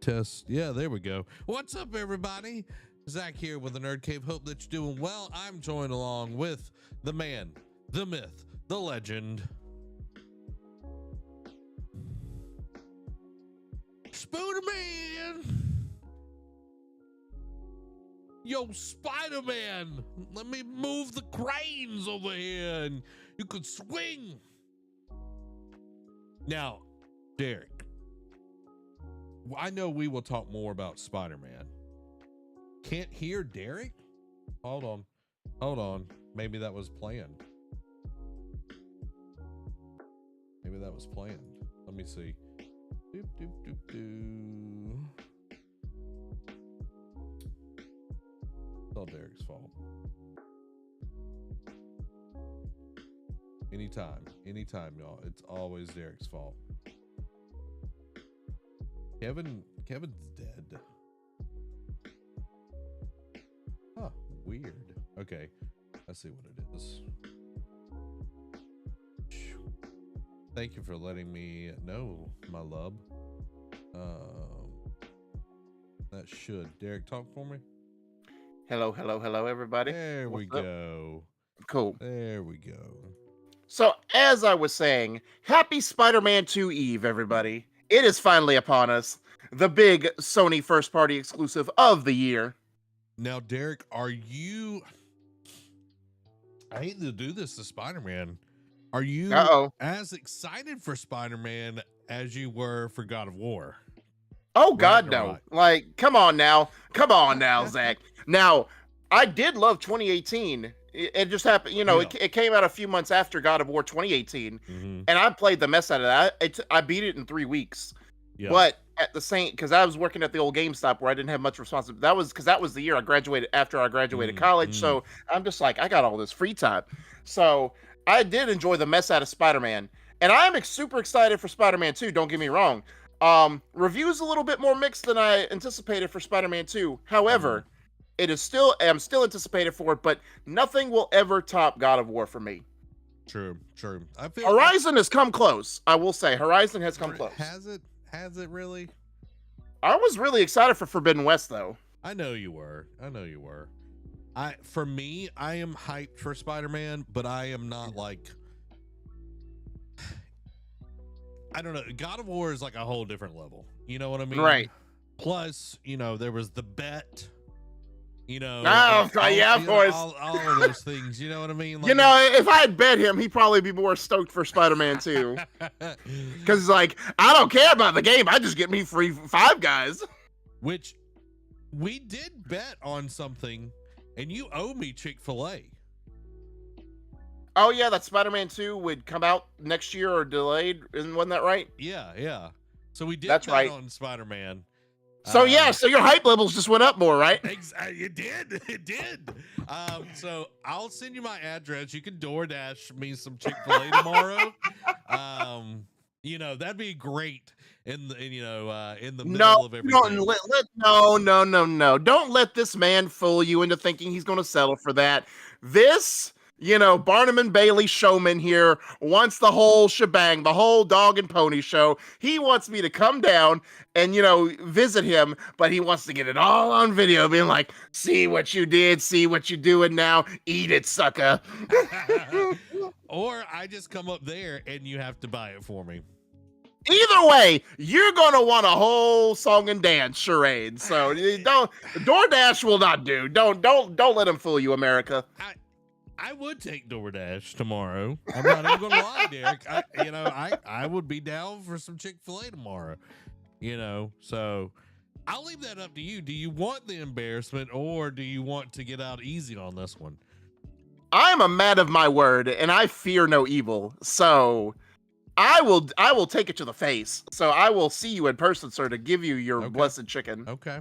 Test. Yeah, there we go. What's up, everybody? Zach here with the Nerd Cave. Hope that you're doing well. I'm joined along with the man, the myth, the legend, Spooderman. Yo, Spider-Man, let me move the cranes over here and You could swing. Now, Derek, I know we will talk more about Spider-Man. Can't hear Derek? Hold on. Maybe that was planned. Let me see. Doop, doop, doop, doo. It's all Derek's fault. Anytime, y'all. It's always Derek's fault. Kevin's dead. Huh, weird. Okay, let's see what it is. Thank you for letting me know, my love. That should. Derek, talk for me. Hello, everybody. There we go. Cool. There we go. So, as I was saying, happy Spider-Man 2 Eve, everybody. It is finally upon us. The big Sony first-party exclusive of the year. Now, Derek, are you... I hate to do this to Spider-Man. Are you as excited for Spider-Man as you were for God of War? Oh, God, no. Like, come on now, Zach. Now, I did love 2018. It just happened, it came out a few months after God of War 2018, and I played the mess out of that. I beat it in 3 weeks. Yeah. But at the same, because I was working at the old GameStop where I didn't have much responsibility. That was the year I graduated, after I graduated college. So I'm just like, I got all this free time. So I did enjoy the mess out of Spider-Man, and I'm super excited for Spider-Man 2. Don't get me wrong. Reviews a little bit more mixed than I anticipated for Spider-Man 2. However, I'm still anticipated for it, but nothing will ever top God of War for me. True. I feel Horizon has come close. I will say Horizon has come close. Has it really? I was really excited for Forbidden West, though. I know you were. For me, I am hyped for Spider-Man, but I am not like, I don't know. God of War is like a whole different level. You know what I mean? Right. Plus, there was the bet. Of course. All of those things. You know what I mean? Like, if I had bet him, he'd probably be more stoked for Spider-Man 2. Because he's like, I don't care about the game. I just get me free Five Guys. Which we did bet on something, and you owe me Chick-fil-A. Oh, yeah, that Spider-Man 2 would come out next year or delayed. Wasn't that right? Yeah. So we did bet on Spider-Man. So so your hype levels just went up more, right? It did. So I'll send you my address. You can DoorDash me some Chick-fil-A tomorrow. That'd be great in the middle of everything. No. Don't let this man fool you into thinking he's going to settle for that. This, Barnum and Bailey showman here wants the whole shebang, the whole dog and pony show. He wants me to come down and, visit him, but he wants to get it all on video, being like, see what you did, see what you're doing now, eat it, sucker. Or I just come up there and you have to buy it for me. Either way, you're going to want a whole song and dance charade. So DoorDash will not do. Don't let him fool you, America. I would take DoorDash tomorrow. I'm not even gonna lie, Derek. I would be down for some Chick-fil-A tomorrow. So I'll leave that up to you. Do you want the embarrassment, or do you want to get out easy on this one? I'm a man of my word, and I fear no evil. So I will take it to the face. So I will see you in person, sir, to give you your blessed chicken. Okay.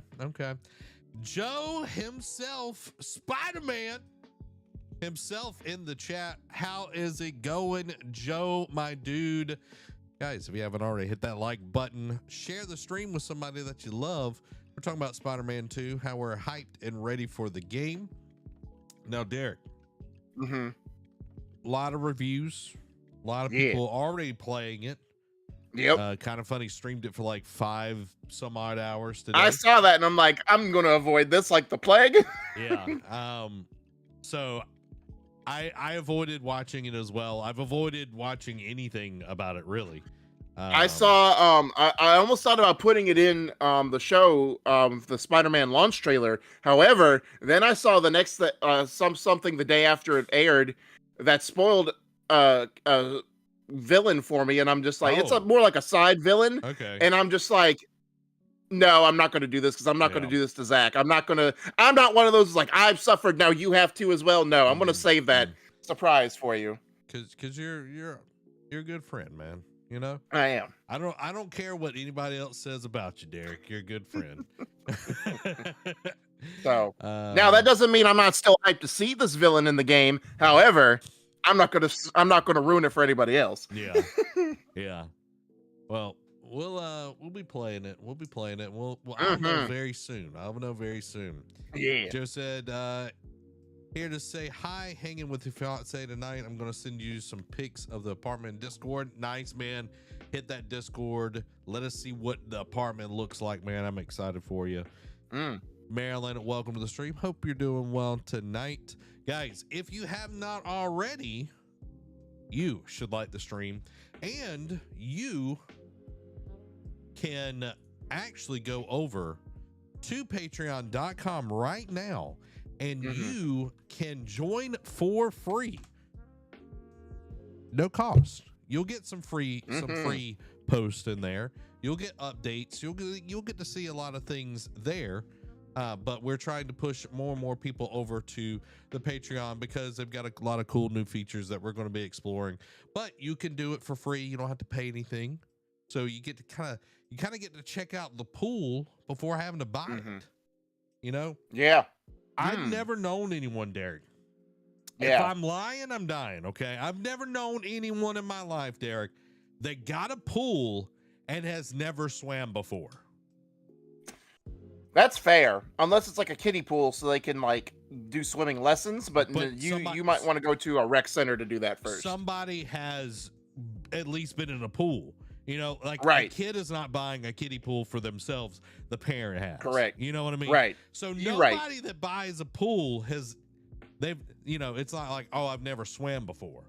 Joe himself, Spider-Man himself in the chat. How is it going, Joe, my dude? Guys, if you haven't already, hit that like button. Share the stream with somebody that you love. We're talking about Spider-Man 2, how we're hyped and ready for the game. Now, Derek, a lot of reviews, a lot of people already playing it. Yep. Kind of funny, streamed it for like 5 some odd hours today. I saw that and I'm like, I'm going to avoid this like the plague. Yeah. So I avoided watching it as well. I've avoided watching anything about it, really. I saw, I almost thought about putting it in the show, the Spider-Man launch trailer. However, then I saw the next, something the day after it aired that spoiled a villain for me, and I'm just like, it's more like a side villain. Okay. And I'm just like, no, I'm not going to do this because I'm not going to do this to Zach. I'm not one of those like, I've suffered, now you have to as well. No, I'm going to save that surprise for you. Because you're a good friend, man. You know, I am. I don't care what anybody else says about you, Derek. You're a good friend. So now that doesn't mean I'm not still hyped to see this villain in the game. However, I'm not gonna ruin it for anybody else. Yeah. Yeah. Well, we'll be playing it. We'll be playing it. I'll know very soon. I'll know very soon. Yeah. Joe said, here to say hi, hanging with your fiance tonight. I'm going to send you some pics of the apartment in Discord. Nice, man. Hit that Discord. Let us see what the apartment looks like, man. I'm excited for you. Marilyn, welcome to the stream. Hope you're doing well tonight. Guys, if you have not already, you should like the stream. And you can actually go over to patreon.com right now and you can join for free. No cost. You'll get some free posts in there. You'll get updates. You'll get to see a lot of things there. But we're trying to push more and more people over to the Patreon because they've got a lot of cool new features that we're going to be exploring. But you can do it for free. You don't have to pay anything. So you get to kind of get to check out the pool before having to buy it. You know? Yeah. I've never known anyone, Derek. Yeah. If I'm lying, I'm dying, okay? I've never known anyone in my life, Derek, that got a pool and has never swam before. That's fair. Unless it's like a kiddie pool so they can like do swimming lessons, but you might want to go to a rec center to do that first. Somebody has at least been in a pool. You know, like a kid is not buying a kiddie pool for themselves. The parent has. Correct. You know what I mean? Right. So nobody that buys a pool it's not like, oh, I've never swam before.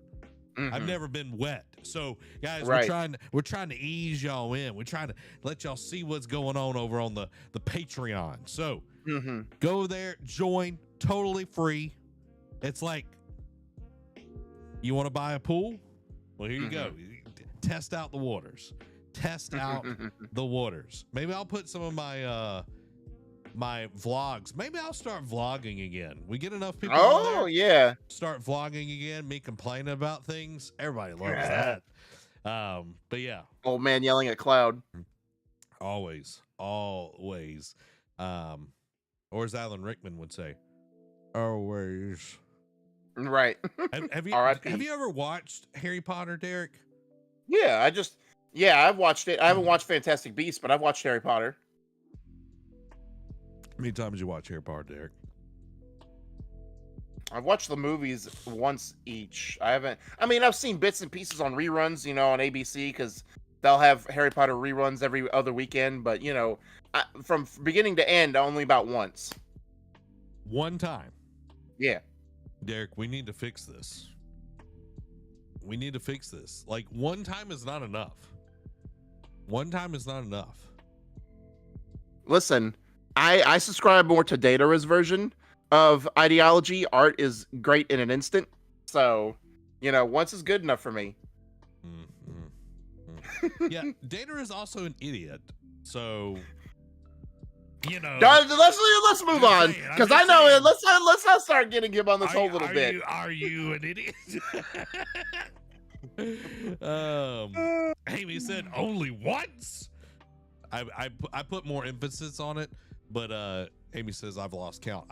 I've never been wet. So guys, we're trying to ease y'all in. We're trying to let y'all see what's going on over on the Patreon. So go there, join, totally free. It's like, you want to buy a pool? Well, here you go. Test out the waters. Test out the waters. Maybe I'll put some of my my vlogs. Maybe I'll start vlogging again. We get enough people. Oh yeah. Start vlogging again. Me complaining about things. Everybody loves that. But yeah. Old man yelling at cloud. Always. Or as Alan Rickman would say, always. Right. Have you ever watched Harry Potter, Derek? Yeah, I've watched it. I haven't watched Fantastic Beasts, but I've watched Harry Potter. How many times did you watch Harry Potter, Derek? I've watched the movies once each. I've seen bits and pieces on reruns, on ABC, because they'll have Harry Potter reruns every other weekend. But, from beginning to end, only about once. One time? Yeah. Derek, we need to fix this. Like, one time is not enough. Listen, I subscribe more to Datara's version of ideology. Art is great in an instant. So, once is good enough for me. Yeah, Data is also an idiot. So, let's move on, because I know let's not start getting him on this whole little bit. Are you an idiot? Amy said only once. I put more emphasis on it, but Amy says I've lost count.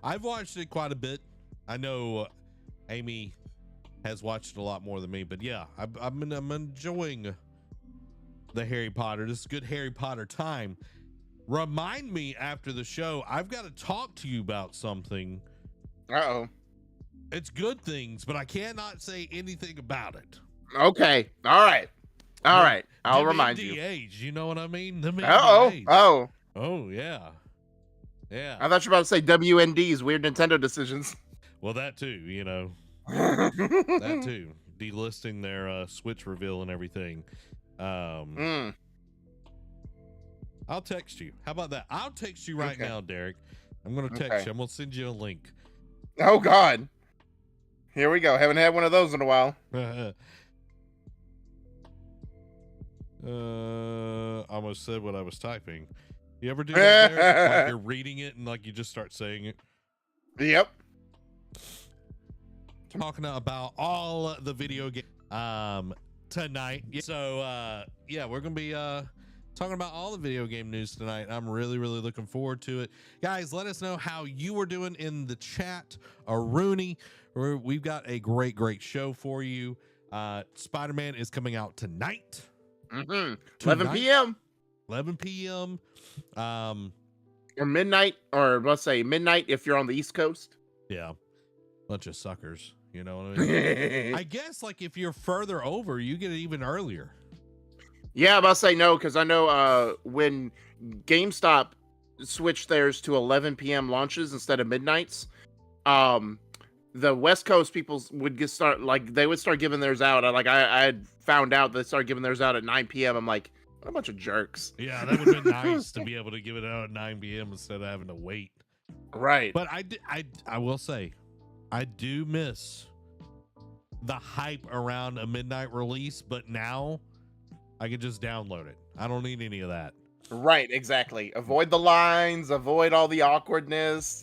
I've watched it quite a bit. I know Amy has watched it a lot more than me, but yeah, I'm enjoying the Harry Potter. This is good Harry Potter time. Remind me after the show. I've got to talk to you about something. Uh-oh. It's good things, but I cannot say anything about it. Okay. All right. I'll remind you. You know what I mean? Oh, yeah. Yeah. I thought you were about to say WND's weird Nintendo decisions. Well, that too, that too. Delisting their Switch reveal and everything. I'll text you. How about that? I'll text you right now, Derek. I'm going to text you. I'm going to send you a link. Oh, God. Here we go. Haven't had one of those in a while. I almost said what I was typing. You ever do that, Derek? Like you're reading it and like you just start saying it? Yep. Talking about all the video game tonight. So yeah, we're gonna be talking about all the video game news tonight. I'm really looking forward to it. Guys, let us know how you are doing in the chat. Rooney, we've got a great show for you. Spider-Man is coming out tonight. 11 p.m. 11 p.m. Or midnight, or let's say midnight if you're on the East Coast. Yeah. Bunch of suckers. You know what I mean? I guess like if you're further over, you get it even earlier. Yeah, I'm about to say no, because I know when GameStop switched theirs to 11 p.m. launches instead of midnights, the West Coast people would they would start giving theirs out. I had found out they started giving theirs out at 9 p.m. I'm like, what a bunch of jerks. Yeah, that would have been nice to be able to give it out at 9 p.m. instead of having to wait. Right. But I will say, I do miss the hype around a midnight release, but now I can just download it. I don't need any of that. Right, exactly. Avoid the lines, avoid all the awkwardness,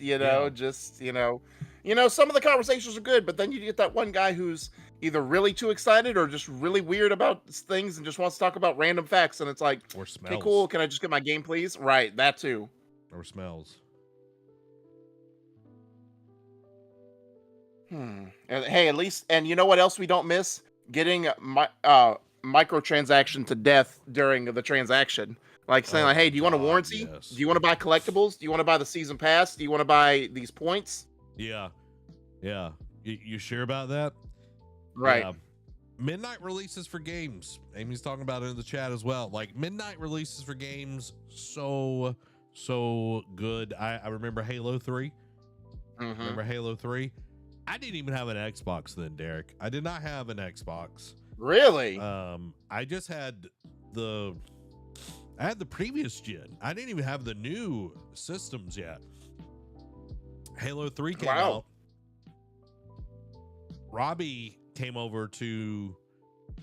just, some of the conversations are good, but then you get that one guy who's either really too excited or just really weird about things and just wants to talk about random facts, and it's like, or smells. Okay, cool, can I just get my game, please? Right, that too. Or smells. Hey, at least, and you know what else we don't miss? Getting microtransaction to death during the transaction. Like saying, hey, do you want a warranty? Yes. Do you want to buy collectibles? Do you want to buy the season pass? Do you want to buy these points? Yeah. You sure about that? Right. Yeah. Midnight releases for games. Amy's talking about it in the chat as well. Like midnight releases for games, so good. I remember Halo 3. Remember Halo 3? I didn't even have an Xbox then, Derek. I did not have an Xbox. Really? I just had the previous gen. I didn't even have the new systems yet. Halo 3 came out. Robbie came over to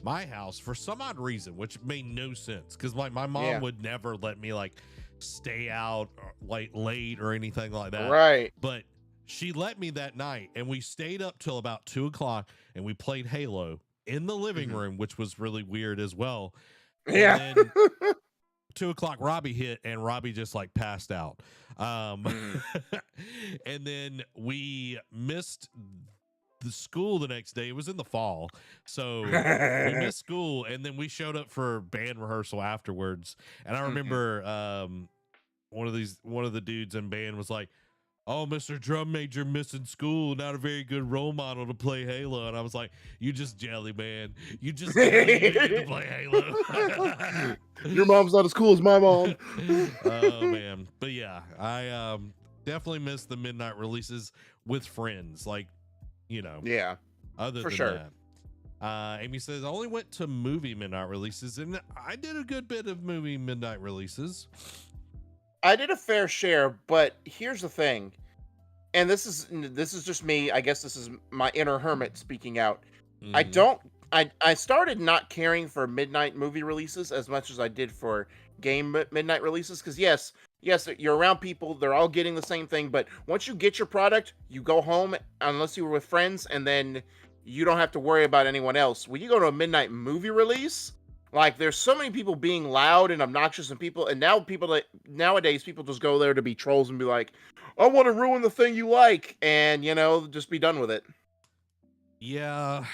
my house for some odd reason, which made no sense because like my mom would never let me like stay out like late or anything like that. Right. But she let me that night, and we stayed up till about 2:00, and we played Halo in the living room, which was really weird as well. Yeah. And then 2:00, Robbie hit, and Robbie just like passed out. And then we missed the school the next day. It was in the fall, so we missed school, and then we showed up for band rehearsal afterwards. And I remember one of the dudes in band was like, "Oh, Mr. Drum Major missing school, not a very good role model to play Halo." And I was like, "You just jelly, man. You just jelly to play Halo." Your mom's not as cool as my mom. Oh man. But yeah, I definitely miss the midnight releases with friends. Like, Yeah. Other for than sure. that. Amy says, I only went to movie midnight releases, and I did a good bit of movie midnight releases. I did a fair share, but here's the thing, and this is just me. I guess this is my inner hermit speaking out. I started not caring for midnight movie releases as much as I did for game midnight releases, because yes, you're around people, they're all getting the same thing, but once you get your product, you go home, unless you were with friends, and then you don't have to worry about anyone else. When you go to a midnight movie release, like, there's so many people being loud and obnoxious, and nowadays people just go there to be trolls and be like, I want to ruin the thing you like, and just be done with it. Yeah,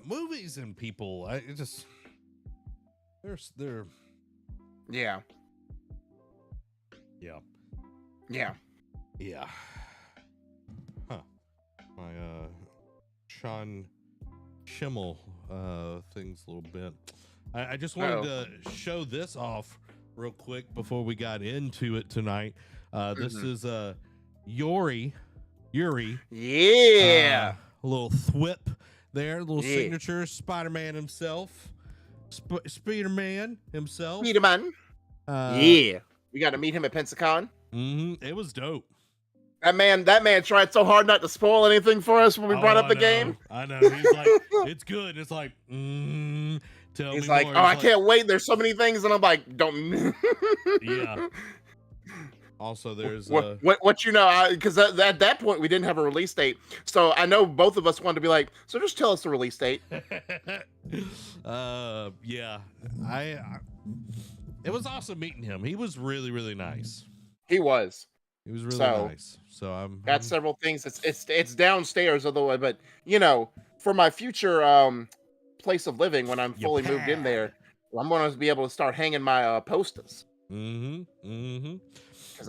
movies and people, they're yeah. Huh. My Sean Schimmel things a little bit. I just wanted to show this off real quick before we got into it tonight. This is Yuri. Yeah. A little thwip there, a little signature Spider-Man himself. Spider-Man himself. Spider-Man. Yeah. We got to meet him at Pensacon. It was dope. That man tried so hard not to spoil anything for us when we brought up the game. I know. He's like, it's good. It's like, tell He's me like, more. oh, I can't wait. There's so many things, and I'm like, don't. Yeah. Also, there's what you know, because at that point we didn't have a release date, so I know both of us wanted to be like, so just tell us the release date. Yeah, it was awesome meeting him. He was really, really nice. He was really nice. So I'm got several things. It's downstairs, otherwise, but for my future place of living when I'm fully moved in there, I'm going to be able to start hanging my posters. Because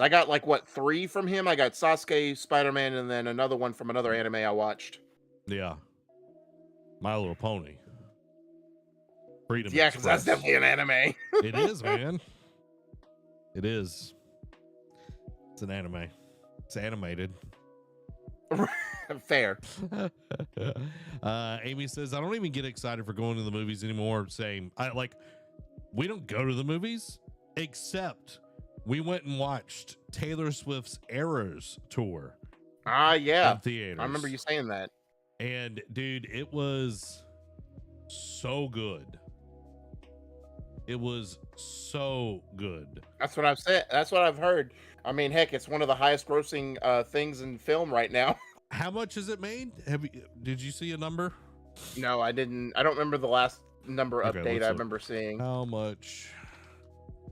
I got like 3 from him. I got Sasuke, Spider-Man, and then another one from another anime I watched. Yeah, My Little Pony. Freedom. Yeah, because that's definitely an anime. It is, man. It is. It's an anime. It's animated. Fair. Amy says, I don't even get excited for going to the movies anymore. Same. We don't go to the movies, except we went and watched Taylor Swift's Eras tour. Yeah. In theaters. I remember you saying that. And dude, it was so good. It was so good. That's what I've said. That's what I've heard. I mean, heck, it's one of the highest grossing things in film right now. How much has it made? Did you see a number? No, I didn't. I don't remember the last number update I remember seeing. How much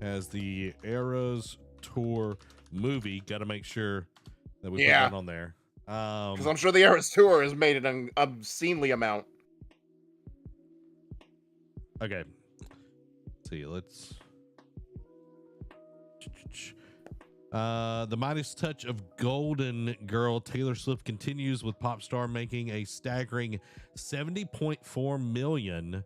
has the Eras tour movie? Got to make sure that we put that on there. Because I'm sure the Eras tour has made an obscenely amount. Okay. See, let's the Midas touch of Golden Girl. Taylor Swift continues with pop star making a staggering $70.4 million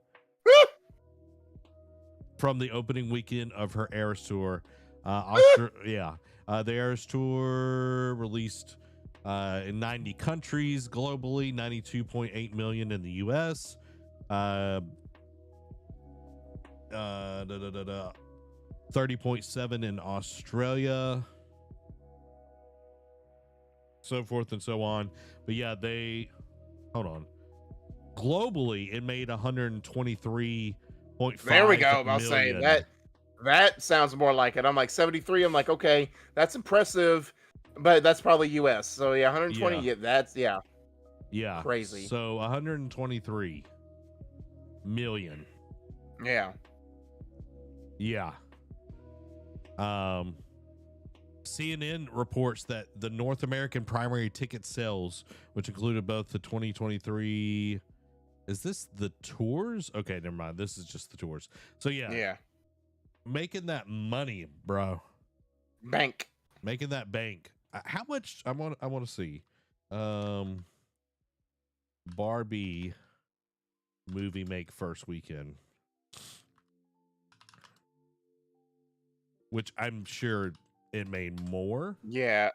from the opening weekend of her Eras tour. The Eras tour released in 90 countries globally, 92.8 million in the US. 30.7 in Australia, so forth and so on. But yeah, globally it made 123.5. There we go. I'll say that sounds more like it. I'm like 73. I'm like, okay, that's impressive, but that's probably US. So yeah, 120. Yeah. Crazy. So 123 million. Yeah. CNN reports that the North American primary ticket sales, which included both the 2023, is this the tours? Okay, never mind. This is just the tours. So yeah. Making that money, bro. Bank. Making that bank. How much? I want to see. Barbie movie make first weekend. Which I'm sure it made more. Yeah.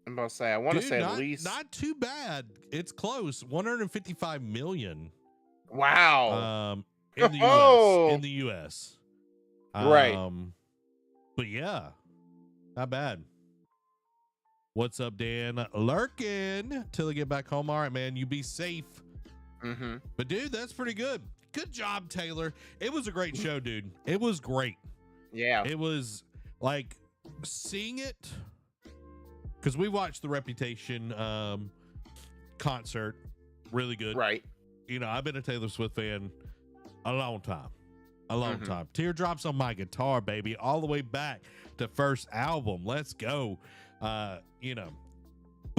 I'm about to say, I want to say at least. Not too bad. It's close. 155 million. Wow. In the US. In the US. Right. But yeah, not bad. What's up, Dan? Lurking till I get back home. All right, man. You be safe. But dude, that's pretty good. Good job, Taylor. It was a great show, dude. It was great. Yeah. It was like seeing it, because we watched the Reputation concert. Really good. Right. I've been a Taylor Swift fan a long time. Time. Teardrops on My Guitar, baby, all the way back to first album. Let's go. But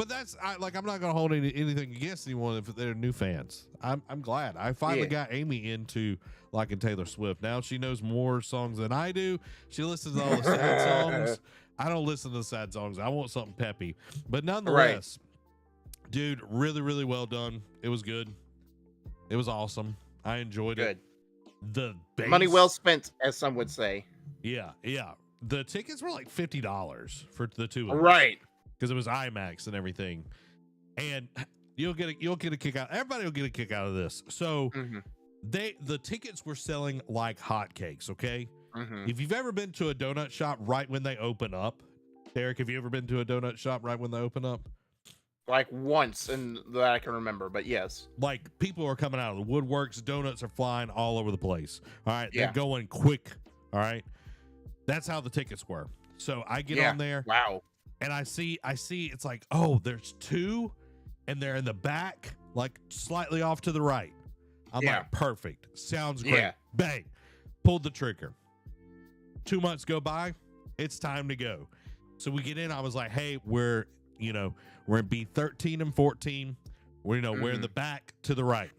that's I'm not gonna hold anything against anyone if they're new fans. I'm glad I finally got Amy into liking Taylor Swift. Now she knows more songs than I do. She listens to all the sad songs. I don't listen to the sad songs. I want something peppy. But nonetheless, dude, really, really well done. It was good. It was awesome. I enjoyed it. The bass, money well spent, as some would say. Yeah. The tickets were like $50 for the two of them. Right. Because it was IMAX and everything. And you'll get a kick out. Everybody will get a kick out of this. So the tickets were selling like hotcakes, okay? If you've ever been to a donut shop right when they open up, Derek, have you ever been to a donut shop right when they open up? Like once, and that I can remember, but yes. Like people are coming out of the woodworks, donuts are flying all over the place. All right, Yeah. they're going quick. All right, that's how the tickets were. So I get on there. Wow. And I see it's like, oh, there's two, and they're in the back, like slightly off to the right. I'm like, perfect. Sounds great. Yeah. Bang. Pulled the trigger. 2 months go by. It's time to go. So we get in. I was like, hey, we're in B13 and 14. We're in the back to the right.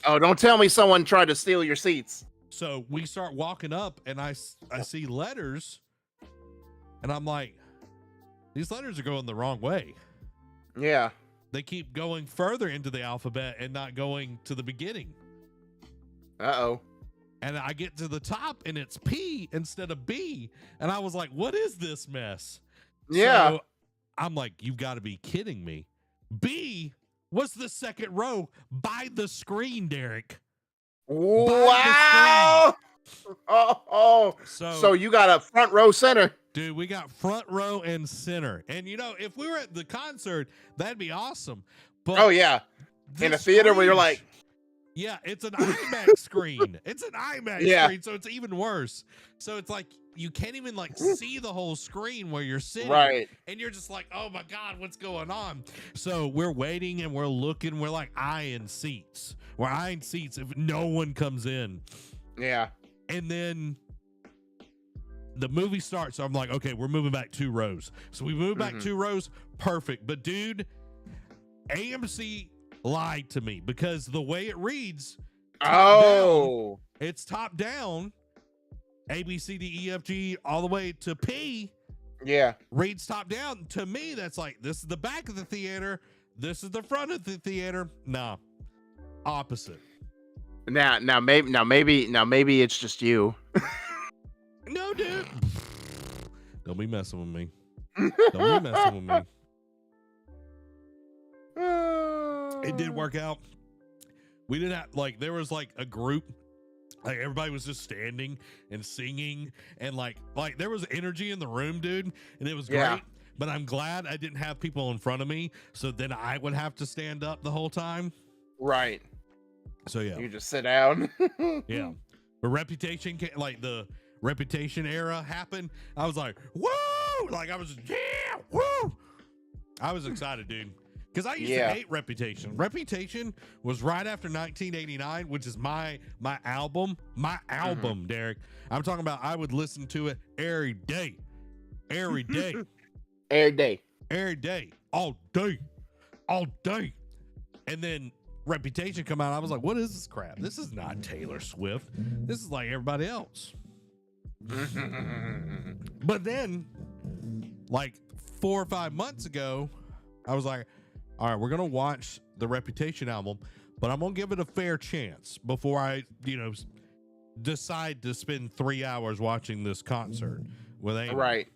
Oh, don't tell me someone tried to steal your seats. So we start walking up, and I see letters, and I'm like, these letters are going the wrong way. Yeah. They keep going further into the alphabet and not going to the beginning. Uh-oh. And I get to the top, and it's P instead of B. And I was like, what is this mess? Yeah. So I'm like, you've got to be kidding me. B was the second row by the screen, Derek. Wow. Oh. So you got a front row center. Dude, we got front row and center. And, if we were at the concert, that'd be awesome. But oh, yeah. In a theater where you're like. Yeah, it's an IMAX screen. It's an IMAX screen, so it's even worse. So it's like you can't even see the whole screen where you're sitting. Right. And you're just like, oh, my God, what's going on? So we're waiting and we're looking. We're like eyeing seats. We're eyeing seats if no one comes in. Yeah. And then the movie starts. So I'm like, okay, we're moving back 2 rows. So we move back 2 rows. Perfect. But dude, AMC lied to me because the way it reads, it's top down. A, B, C, D, E, F, G, all the way to P. Yeah. Reads top down. To me, that's like, this is the back of the theater. This is the front of the theater. Nah. Opposite. Now maybe it's just you. No, dude. Don't be messing with me. Don't be messing with me. It did work out. We didn't have, there was a group, everybody was just standing and singing, and there was energy in the room, dude, and it was great. But I'm glad I didn't have people in front of me, so then I would have to stand up the whole time. Right. So yeah, you just sit down. Yeah, but Reputation, the Reputation era happened. I was like, woo! I was woo! I was excited, dude. Because I used to hate Reputation. Reputation was right after 1989, which is my album. My album, Derek. I'm talking about I would listen to it every day. Every day. Every day. Every day. All day. All day. And then Reputation come out. I was like, what is this crap? This is not Taylor Swift. This is like everybody else. But then, 4 or 5 months ago, I was like, all right, we're going to watch the Reputation album, but I'm going to give it a fair chance before I, decide to spend 3 hours watching this concert with Amy. Right.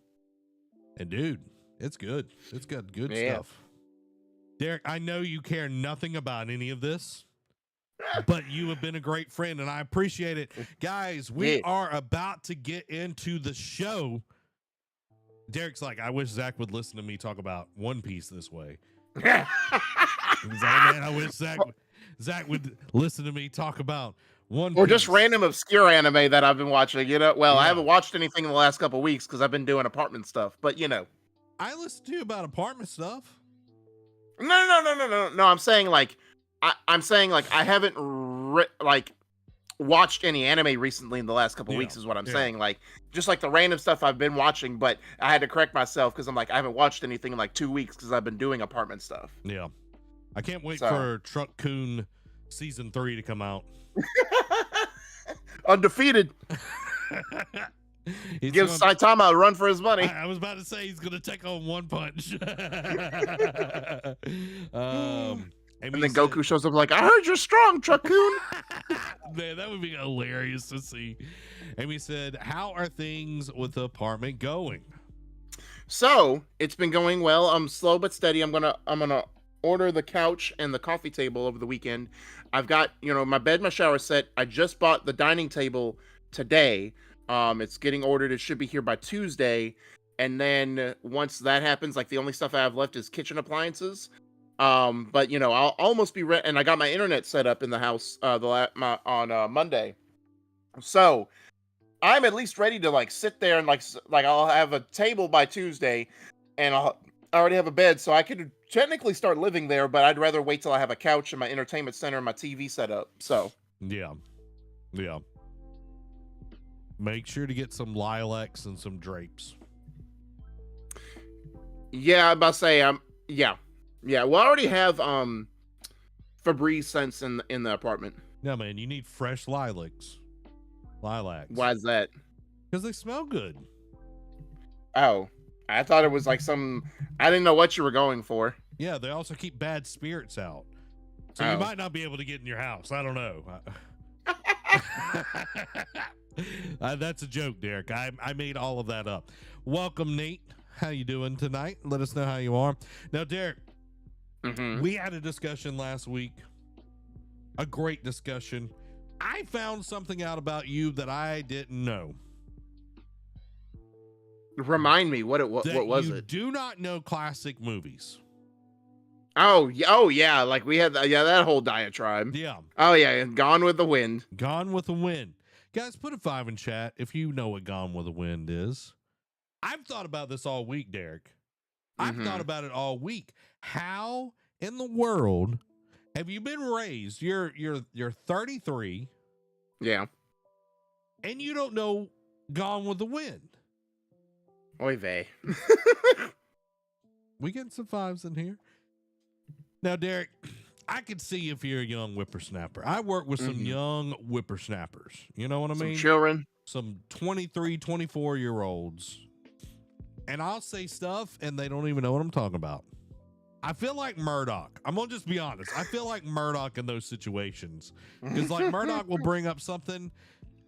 And dude, it's good. It's got good stuff. Derek, I know you care nothing about any of this, but you have been a great friend and I appreciate it. Guys, we are about to get into the show. Derek's like, I wish Zach would listen to me talk about One Piece this way. He's like, man, I wish Zach would listen to me talk about One Piece. Or just random obscure anime that I've been watching. I haven't watched anything in the last couple of weeks because I've been doing apartment stuff. But I listen to you about apartment stuff. No. I'm saying I haven't watched any anime recently in the last couple of weeks is what I'm saying. Just the random stuff I've been watching, but I had to correct myself because I'm like, I haven't watched anything in 2 weeks because I've been doing apartment stuff. Yeah. I can't wait for Truck Coon season 3 to come out. Undefeated. Give Saitama a run for his money. I was about to say he's going to take on One Punch. And then Goku shows up I heard you're strong, Truck-kun. Man, that would be hilarious to see. Amy said, how are things with the apartment going? So, it's been going well. I'm slow but steady. I'm gonna order the couch and the coffee table over the weekend. I've got, my bed, my shower set. I just bought the dining table today. It's getting ordered. It should be here by Tuesday. And then once that happens, like the only stuff I have left is kitchen appliances. But I'll almost be ready, and I got my internet set up in the house on Monday, so I'm at least ready to like sit there and like I'll have a table by Tuesday, and I already have a bed, so I could technically start living there. But I'd rather wait till I have a couch and my entertainment center and my TV set up. So yeah. Make sure to get some lilacs and some drapes. Yeah, I'm about to say yeah. Well, I already have Febreze scents in the apartment. No, man, you need fresh lilacs. Why is that? Because they smell good. Oh, I thought it was like I didn't know what you were going for. Yeah, they also keep bad spirits out. So you might not be able to get in your house. I don't know. That's a joke, Derek. I made all of that up. Welcome, Nate. How you doing tonight? Let us know how you are. Now, Derek, we had a discussion last week. A great discussion. I found something out about you that I didn't know. Remind me, what was it? You do not know classic movies. Oh yeah, like we had that whole diatribe. Yeah. Oh yeah, and Gone with the Wind. Gone with the Wind. Guys, put a 5 in chat if you know what Gone with the Wind is. I've thought about this all week, Derek. I've thought about it all week. How in the world have you been raised? You're 33. Yeah. And you don't know Gone with the Wind. Oy vey. We getting some 5s in here. Now, Derek, I could see if you're a young whippersnapper. I work with some young whippersnappers. You know what I mean? Some children. Some 23, 24-year-olds. And I'll say stuff and they don't even know what I'm talking about. I feel like Murdoch. I'm going to just be honest. I feel like Murdoch in those situations. Because like Murdoch will bring up something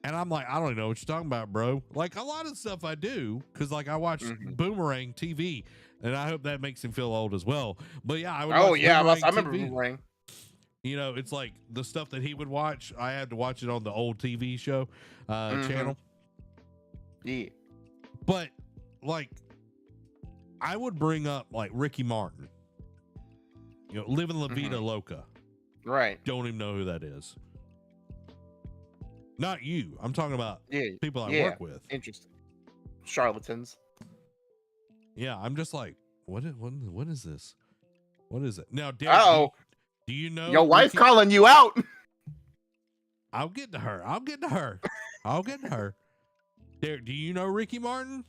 and I'm like, I don't know what you're talking about, bro. Like a lot of stuff I do because like I watch Boomerang TV and I hope that makes him feel old as well. But yeah, I would watch Boomerang I remember TV. Boomerang. You know, it's like the stuff that he would watch. I had to watch it on the old TV show channel. Yeah. But like I would bring up like Ricky Martin. You know, Living La Vida Loca. Right. Don't even know who that is. Not you. I'm talking about people I work with. Interesting. Charlatans. Yeah, I'm just like, what is this? What is it? Now, Derek, do you know your wife calling you out? I'll get to her. Derek, do you know Ricky Martin?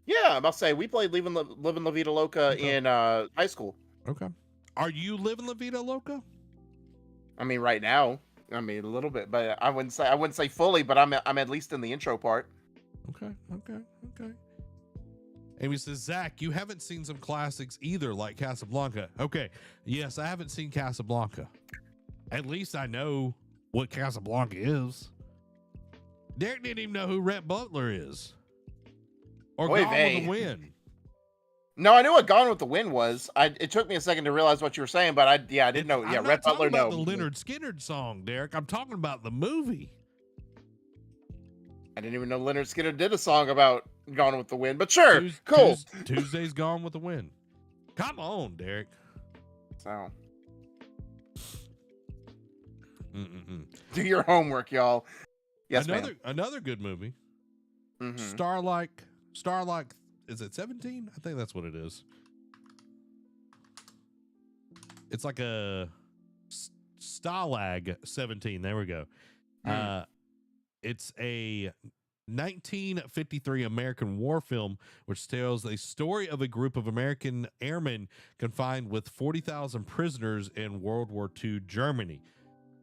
Yeah, I'm about to say we played Living La Vida Loca in high school. Okay. Are you living La Vida Loca? I mean, right now. I mean, a little bit, but I wouldn't say fully, but I'm at least in the intro part. Okay. Amy says, Zach, you haven't seen some classics either, like Casablanca. Okay. Yes, I haven't seen Casablanca. At least I know what Casablanca is. Derek didn't even know who Rhett Butler is. Or Gone with the Wind. No, I knew what Gone with the Wind was. It took me a second to realize what you were saying, but I didn't know. Yeah, Rhett Butler. I'm not talking about the Leonard Skinner song, Derek. I'm talking about the movie. I didn't even know Leonard Skinner did a song about Gone with the Wind, but sure, cool. Tuesday's Gone with the Wind. Come on, Derek. So, do your homework, y'all. Yes, another good movie. Starlike. Is it 17? I think that's what it is. It's like a Stalag 17. There we go. It's a 1953 American war film which tells a story of a group of American airmen confined with 40,000 prisoners in World War II Germany.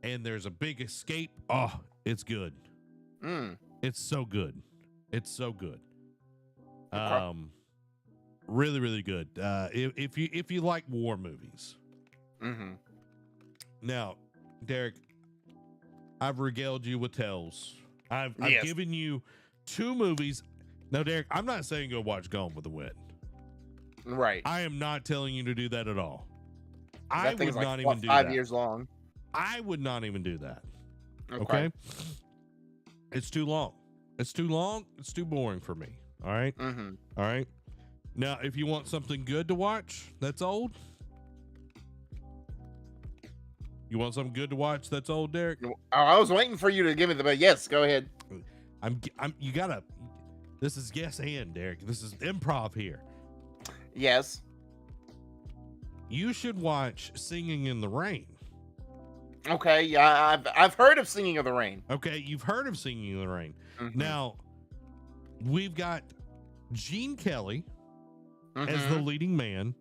And there's a big escape. Oh, it's good. It's so good. Really, really good. If you like war movies. Now, Derek, I've regaled you with tales. I've given you 2 movies. Now, Derek, I'm not saying go watch Gone with the Wind. Right. I am not telling you to do that at all. I would like, not even do 5 that. years long. I would not even do that. Okay? It's too long. It's too boring for me. All right. Mm-hmm. All right. Now, if you want something good to watch that's old, you want something good to watch that's old, Derek? I was waiting for you to give me but yes, go ahead. You gotta. This is yes and Derek. This is improv here. Yes. You should watch Singing in the Rain. Okay, yeah, I've heard of Singing of the Rain. Okay, you've heard of Singing in the Rain. Mm-hmm. Now, we've got Gene Kelly as the leading man,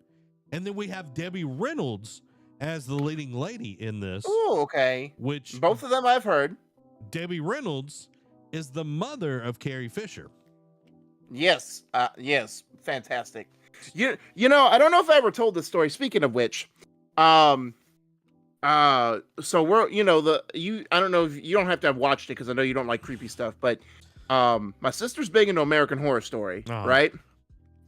and then we have Debbie Reynolds as the leading lady in this. Oh, okay. Which both of them I've heard. Debbie Reynolds is the mother of Carrie Fisher. Yes, yes, fantastic. You know, I don't know if I ever told this story. Speaking of which, so we're, you know, I don't know if you don't have to have watched it because I know you don't like creepy stuff, but my sister's big into American Horror Story, right?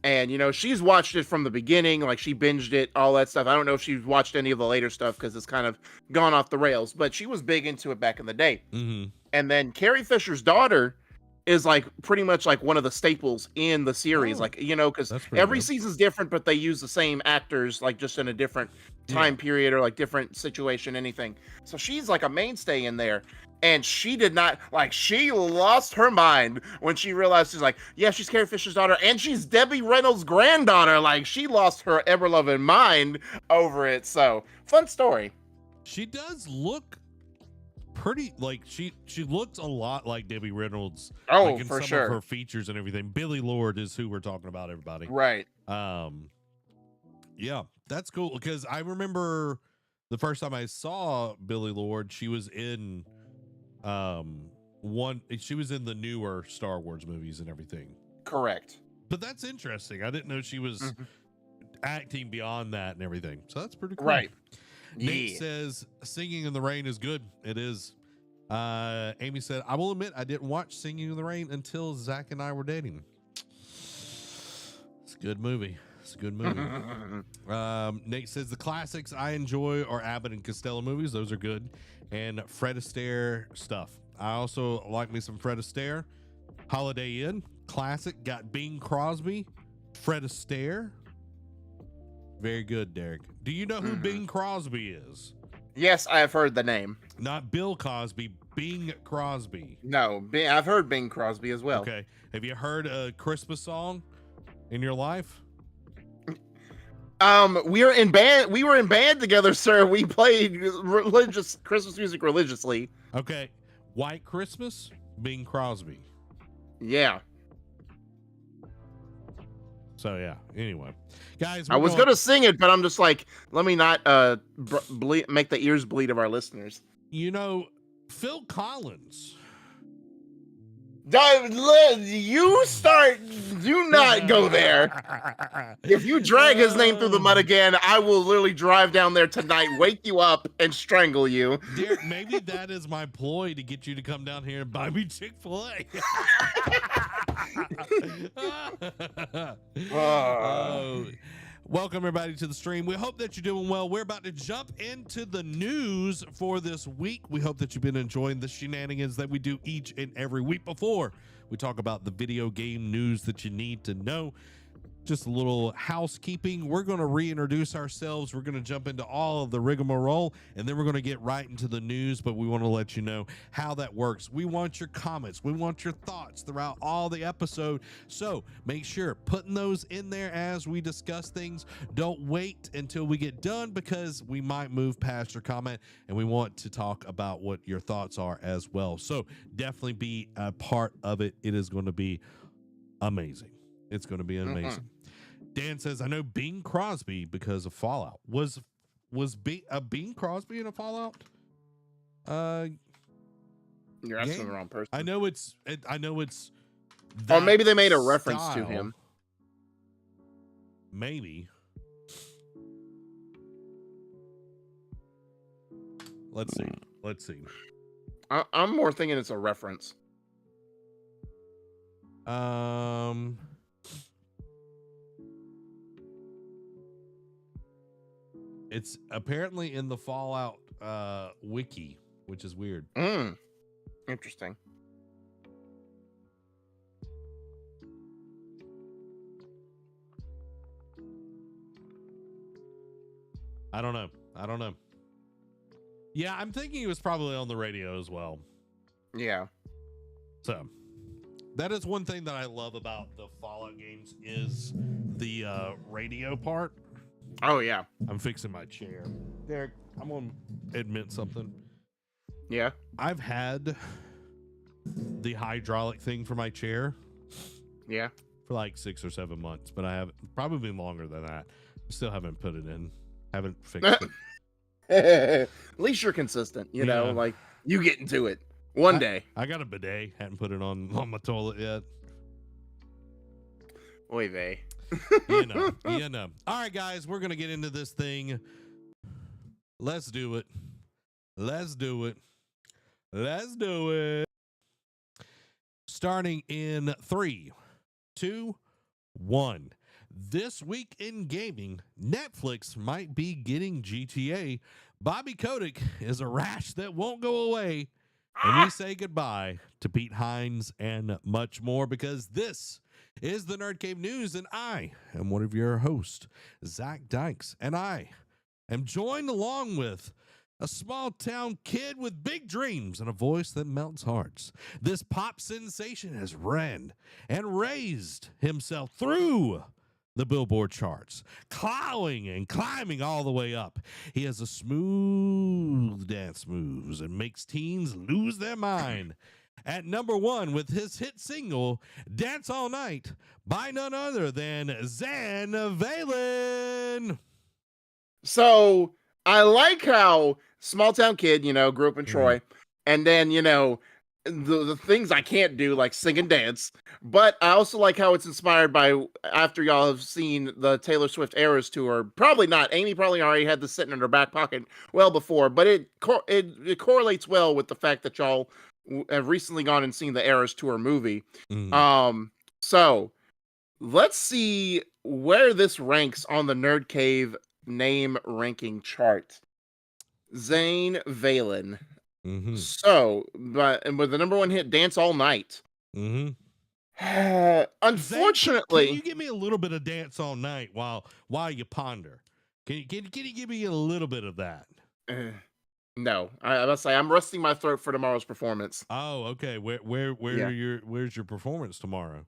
And you know, she's watched it from the beginning, like she binged it, all that stuff. I don't know if she's watched any of the later stuff because it's kind of gone off the rails, but she was big into it back in the day. Mm-hmm. And then Carrie Fisher's daughter is like pretty much like one of the staples in the series. Like, you know, because every season's different, but they use the same actors, like just in a different time period or like different situation, anything. So she's like a mainstay in there. And she did not, like, she lost her mind when she realized she's like, yeah, she's Carrie Fisher's daughter and she's Debbie Reynolds' granddaughter. Like, she lost her ever-loving mind over it. So, fun story. She does look pretty, like, she looks a lot like Debbie Reynolds. Oh, like in for some sure. of her features and everything. Billy Lord is who we're talking about, everybody. Right. Yeah, that's cool because I remember the first time I saw Billy Lord, she was in she was in the newer Star Wars movies and everything. Correct. But that's interesting. I didn't know she was acting beyond that and everything. So that's pretty cool. Right. Nate says Singing in the Rain is good. It is. Amy said, I will admit I didn't watch Singing in the Rain until Zach and I were dating. It's a good movie. It's a good movie. Nate says the classics I enjoy are Abbott and Costello movies. Those are good. And Fred Astaire stuff. I also like me some Fred Astaire. Holiday Inn, classic. Got Bing Crosby, Fred Astaire. Very good, Derek. Do you know who Bing Crosby is? Yes, I have heard the name. Not Bill Cosby, Bing Crosby. No, I've heard Bing Crosby as well. Okay. Have you heard a Christmas song in your life? We were in band together, sir. We played religious Christmas music religiously. Okay. White Christmas, Bing Crosby. Yeah. So yeah, anyway. Guys, I was going to sing it, but I'm just like, let me not make the ears bleed of our listeners. You know, Phil Collins. You do not go there. If you drag his name through the mud again, I will literally drive down there tonight, wake you up, and strangle you. Derek, maybe that is my ploy to get you to come down here and buy me Chick-fil-A. Welcome everybody to the stream. We hope that you're doing well. We're about to jump into the news for this week. We hope that you've been enjoying the shenanigans that we do each and every week before we talk about the video game news that you need to know. Just a little housekeeping. We're going to reintroduce ourselves. We're going to jump into all of the rigmarole, and then we're going to get right into the news, but we want to let you know how that works. We want your comments. We want your thoughts throughout all the episode. So make sure putting those in there as we discuss things. Don't wait until we get done because we might move past your comment, and we want to talk about what your thoughts are as well. So definitely be a part of it. It is going to be amazing. It's going to be amazing. Dan says, I know Bing Crosby because of Fallout. Was Bing Crosby in a Fallout? You're asking the wrong person. I know it's or maybe they made a reference to him. Maybe. Let's see. I'm more thinking it's a reference. It's apparently in the Fallout wiki, which is weird. Interesting. I don't know. Yeah, I'm thinking he was probably on the radio as well. Yeah. So that is one thing that I love about the Fallout games is the radio part. Oh yeah. I'm fixing my chair. Derek, I'm gonna admit something. Yeah. I've had the hydraulic thing for my chair. Yeah. For like 6 or 7 months, but I haven't, probably longer than that. Still haven't put it in. Haven't fixed it. At least you're consistent, you know, like you get into it one day. I got a bidet. Hadn't put it on my toilet yet. Oy vey. You know. All right, guys, we're going to get into this thing. Let's do it. Starting in 3, 2, 1. This week in gaming, Netflix might be getting GTA. Bobby Kotick is a rash that won't go away. And we say goodbye to Pete Hines and much more, because this is the NerdCave News, and I am one of your hosts, Zach Dykes, and I am joined along with a small town kid with big dreams and a voice that melts hearts. This pop sensation has ran and raised himself through the Billboard charts, clawing and climbing all the way up. He has a smooth dance moves and makes teens lose their mind. At number 1 with his hit single, Dance All Night, by none other than Zan Valen. So I like how small town kid, you know, grew up in Troy, and then, you know, the things I can't do, like sing and dance. But I also like how it's inspired by, after y'all have seen the Taylor Swift Eras tour. Probably not. Amy probably already had this sitting in her back pocket well before, but it correlates well with the fact that y'all have recently gone and seen the Eras tour movie. So let's see where this ranks on the Nerd Cave name ranking chart. Zane Valen. So, and with the number 1 hit, Dance All Night. Unfortunately, can you give me a little bit of Dance All Night while you ponder? Can you give me a little bit of that? No, I must say I'm rusting my throat for tomorrow's performance. Oh, okay. Where's your performance tomorrow?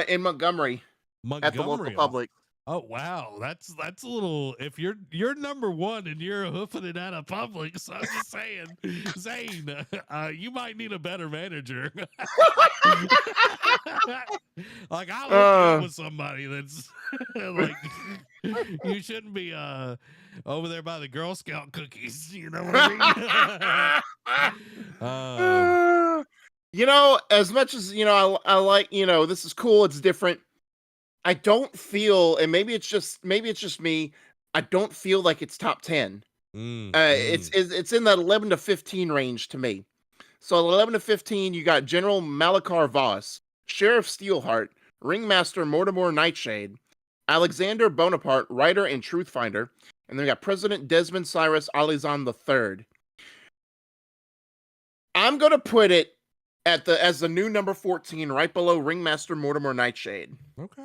In Montgomery. At the local Public. Oh wow, that's a little. If you're number 1 and you're hoofing it out of Public, so I'm just saying, Zane, you might need a better manager. Like I would go with somebody that's like, you shouldn't be over there by the Girl Scout cookies. You know what I mean? You know, as much as, you know, I like, you know, this is cool. It's different. I don't feel, and maybe it's just me, I don't feel like it's top 10. It's in that 11 to 15 range to me. So 11 to 15, you got General Malachar Voss, Sheriff Steelheart, Ringmaster Mortimer Nightshade, Alexander Bonaparte, Writer and Truthfinder, and then we got President Desmond Cyrus Alizon III. I'm gonna put it as the new number 14, right below Ringmaster Mortimer Nightshade. Okay.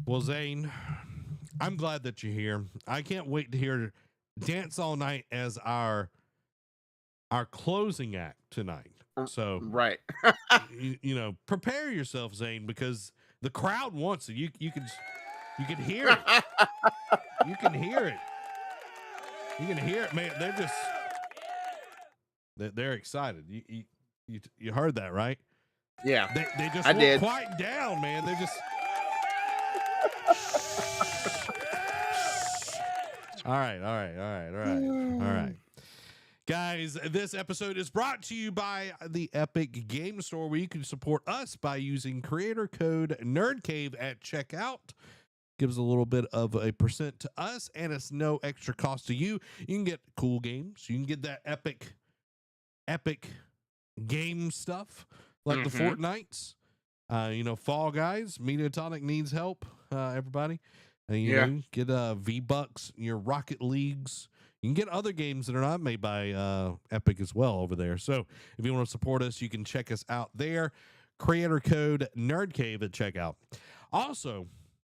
Well, Zane, I'm glad that you're here. I can't wait to hear Dance All Night as our closing act tonight. So, right. you know, prepare yourself, Zane, because the crowd wants it. You can hear it. You can hear it. You can hear it, man. They're excited. You heard that, right? Yeah. They just won't quiet down, man. They just. All right. Guys, this episode is brought to you by the Epic Game Store, where you can support us by using creator code NerdCave at checkout. Gives a little bit of a % to us, and it's no extra cost to you. You can get cool games. You can get that epic game stuff like the Fortnites. You know, Fall Guys. Mediatonic needs help, everybody. You know, get V-Bucks, your Rocket Leagues. You can get other games that are not made by Epic as well over there. So if you want to support us, you can check us out there. Creator code NerdCave at checkout. Also,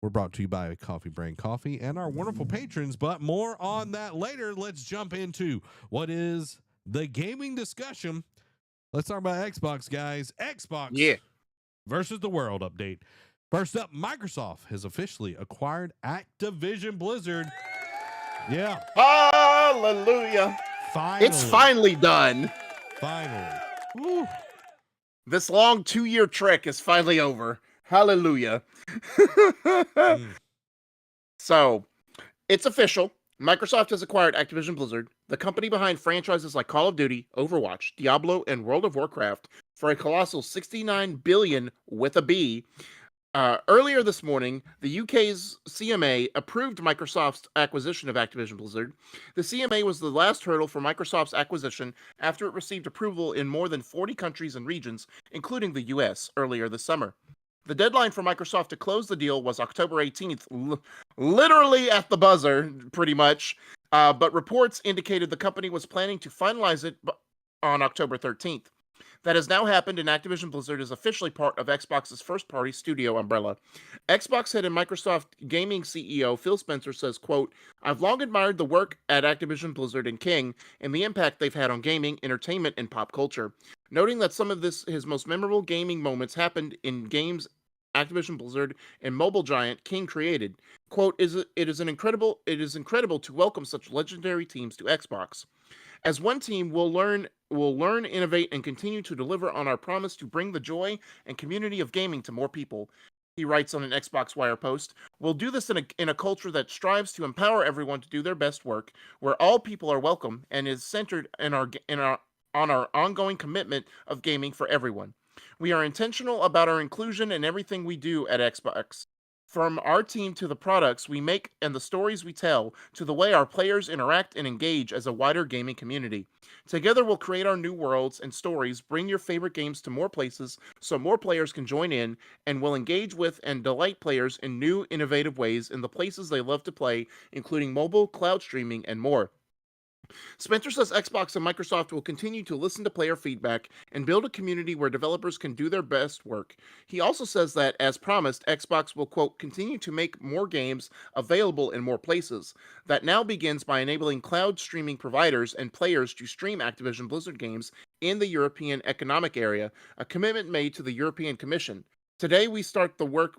We're brought to you by Coffee Brain Coffee and our wonderful patrons, but more on that later. Let's jump into what is the gaming discussion. Let's talk about Xbox, guys. Xbox versus the world update. First up, Microsoft has officially acquired Activision Blizzard. Yeah. Hallelujah. Finally. It's finally done. Finally. Woo. This long 2-year trek is finally over. Hallelujah. So, it's official. Microsoft has acquired Activision Blizzard, the company behind franchises like Call of Duty, Overwatch, Diablo, and World of Warcraft, for a colossal $69 billion with a B. Earlier this morning, the UK's CMA approved Microsoft's acquisition of Activision Blizzard. The CMA was the last hurdle for Microsoft's acquisition after it received approval in more than 40 countries and regions, including the US, earlier this summer. The deadline for Microsoft to close the deal was October 18th, literally at the buzzer, pretty much. But reports indicated the company was planning to finalize it on October 13th. That has now happened, and Activision Blizzard is officially part of Xbox's first-party studio umbrella. Xbox head and Microsoft gaming CEO Phil Spencer says, quote, "I've long admired the work at Activision Blizzard and King and the impact they've had on gaming, entertainment, and pop culture. Noting that some of his most memorable gaming moments happened in games Activision Blizzard and mobile giant King created. Quote, it is incredible to welcome such legendary teams to Xbox. As one team, we'll learn, innovate, and continue to deliver on our promise to bring the joy and community of gaming to more people," he writes on an Xbox Wire post. "We'll do this in a culture that strives to empower everyone to do their best work, where all people are welcome, and is centered on our ongoing commitment of gaming for everyone. We are intentional about our inclusion in everything we do at Xbox. From our team to the products we make and the stories we tell, to the way our players interact and engage as a wider gaming community. Together we'll create our new worlds and stories, bring your favorite games to more places so more players can join in, and will engage with and delight players in new, innovative ways in the places they love to play, including mobile, cloud streaming, and more." Spencer says Xbox and Microsoft will continue to listen to player feedback and build a community where developers can do their best work. He also says that, as promised, Xbox will, quote, "continue to make more games available in more places. That now begins by enabling cloud streaming providers and players to stream Activision Blizzard games in the European Economic Area, a commitment made to the European Commission. Today we start the work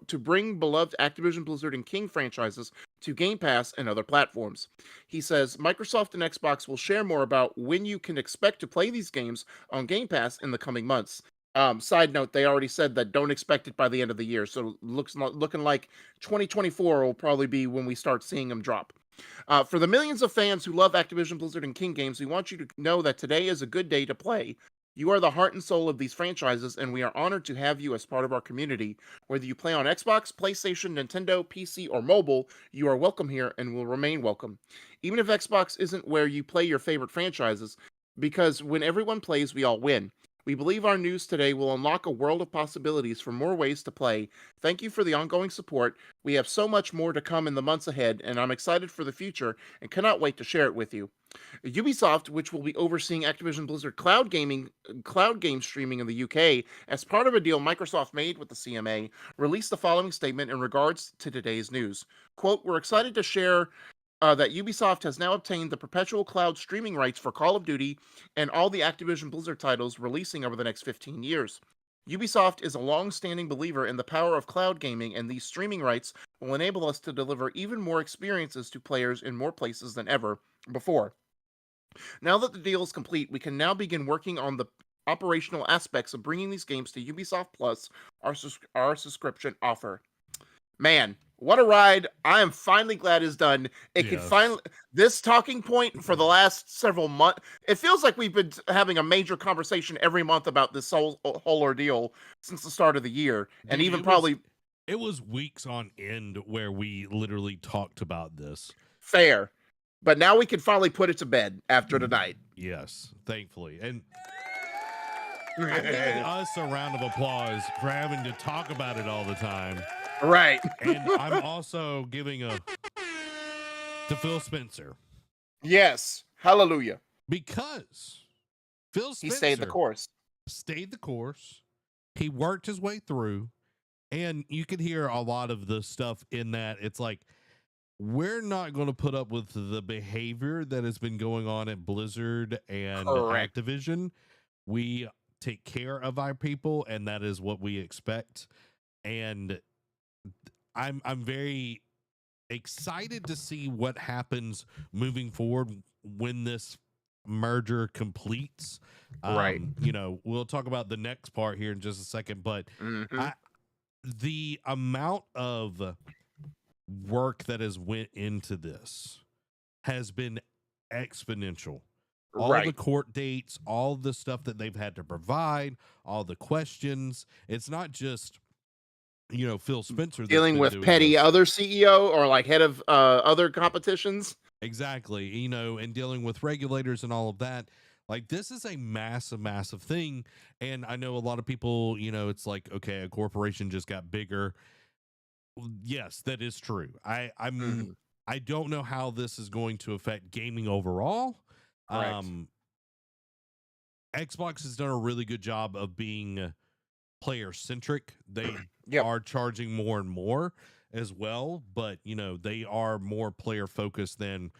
to bring beloved Activision Blizzard and King franchises to Game Pass and other platforms." He says Microsoft and Xbox will share more about when you can expect to play these games on Game Pass in the coming months. Side note, they already said that don't expect it by the end of the year, so looking like 2024 will probably be when we start seeing them drop. For the millions of fans who love Activision Blizzard and King games, we want you to know that today is a good day to play. You are the heart and soul of these franchises, and we are honored to have you as part of our community. Whether you play on Xbox, PlayStation, Nintendo, PC, or mobile, you are welcome here and will remain welcome. Even if Xbox isn't where you play your favorite franchises, because when everyone plays, we all win. We believe our news today will unlock a world of possibilities for more ways to play. Thank you for the ongoing support. We have so much more to come in the months ahead, and I'm excited for the future and cannot wait to share it with you. Ubisoft, which will be overseeing Activision Blizzard cloud game streaming in the UK as part of a deal Microsoft made with the CMA, released the following statement in regards to today's news. Quote, "We're excited to share that Ubisoft has now obtained the perpetual cloud streaming rights for Call of Duty and all the Activision Blizzard titles releasing over the next 15 years. Ubisoft is a long-standing believer in the power of cloud gaming, and these streaming rights will enable us to deliver even more experiences to players in more places than ever before. Now that the deal is complete, we can now begin working on the operational aspects of bringing these games to Ubisoft Plus, our subscription offer." Man, what a ride. I am finally glad it's done. It can finally, this talking point for the last several months, it feels like we've been having a major conversation every month about this whole ordeal since the start of the year. Dude, and even it was weeks on end where we literally talked about this. Fair. But now we can finally put it to bed after tonight. Yes, thankfully. And I'm giving us a round of applause for having to talk about it all the time. Right. And I'm also giving to Phil Spencer. Yes. Hallelujah. Because Phil Spencer he stayed the course. He worked his way through, And you can hear a lot of the stuff in that. It's like, we're not going to put up with the behavior that has been going on at Blizzard and Correct. Activision. We take care of our people, and that is what we expect. And I'm very excited to see what happens moving forward when this merger completes. Right. You know, we'll talk about the next part here in just a second, but the amount of work that has went into this has been exponential. All the court dates, all the stuff that they've had to provide, all the questions. It's not just, you know, Phil Spencer dealing with petty other CEO or like head of other competitions. Exactly. You know, and dealing with regulators and all of that. Like, this is a massive thing. And I know a lot of people, you know, it's like, okay, a corporation just got bigger. Yes, that is true. I don't know how this is going to affect gaming overall. Xbox has done a really good job of being player centric. They are charging more and more as well, but you know, they are more player focused than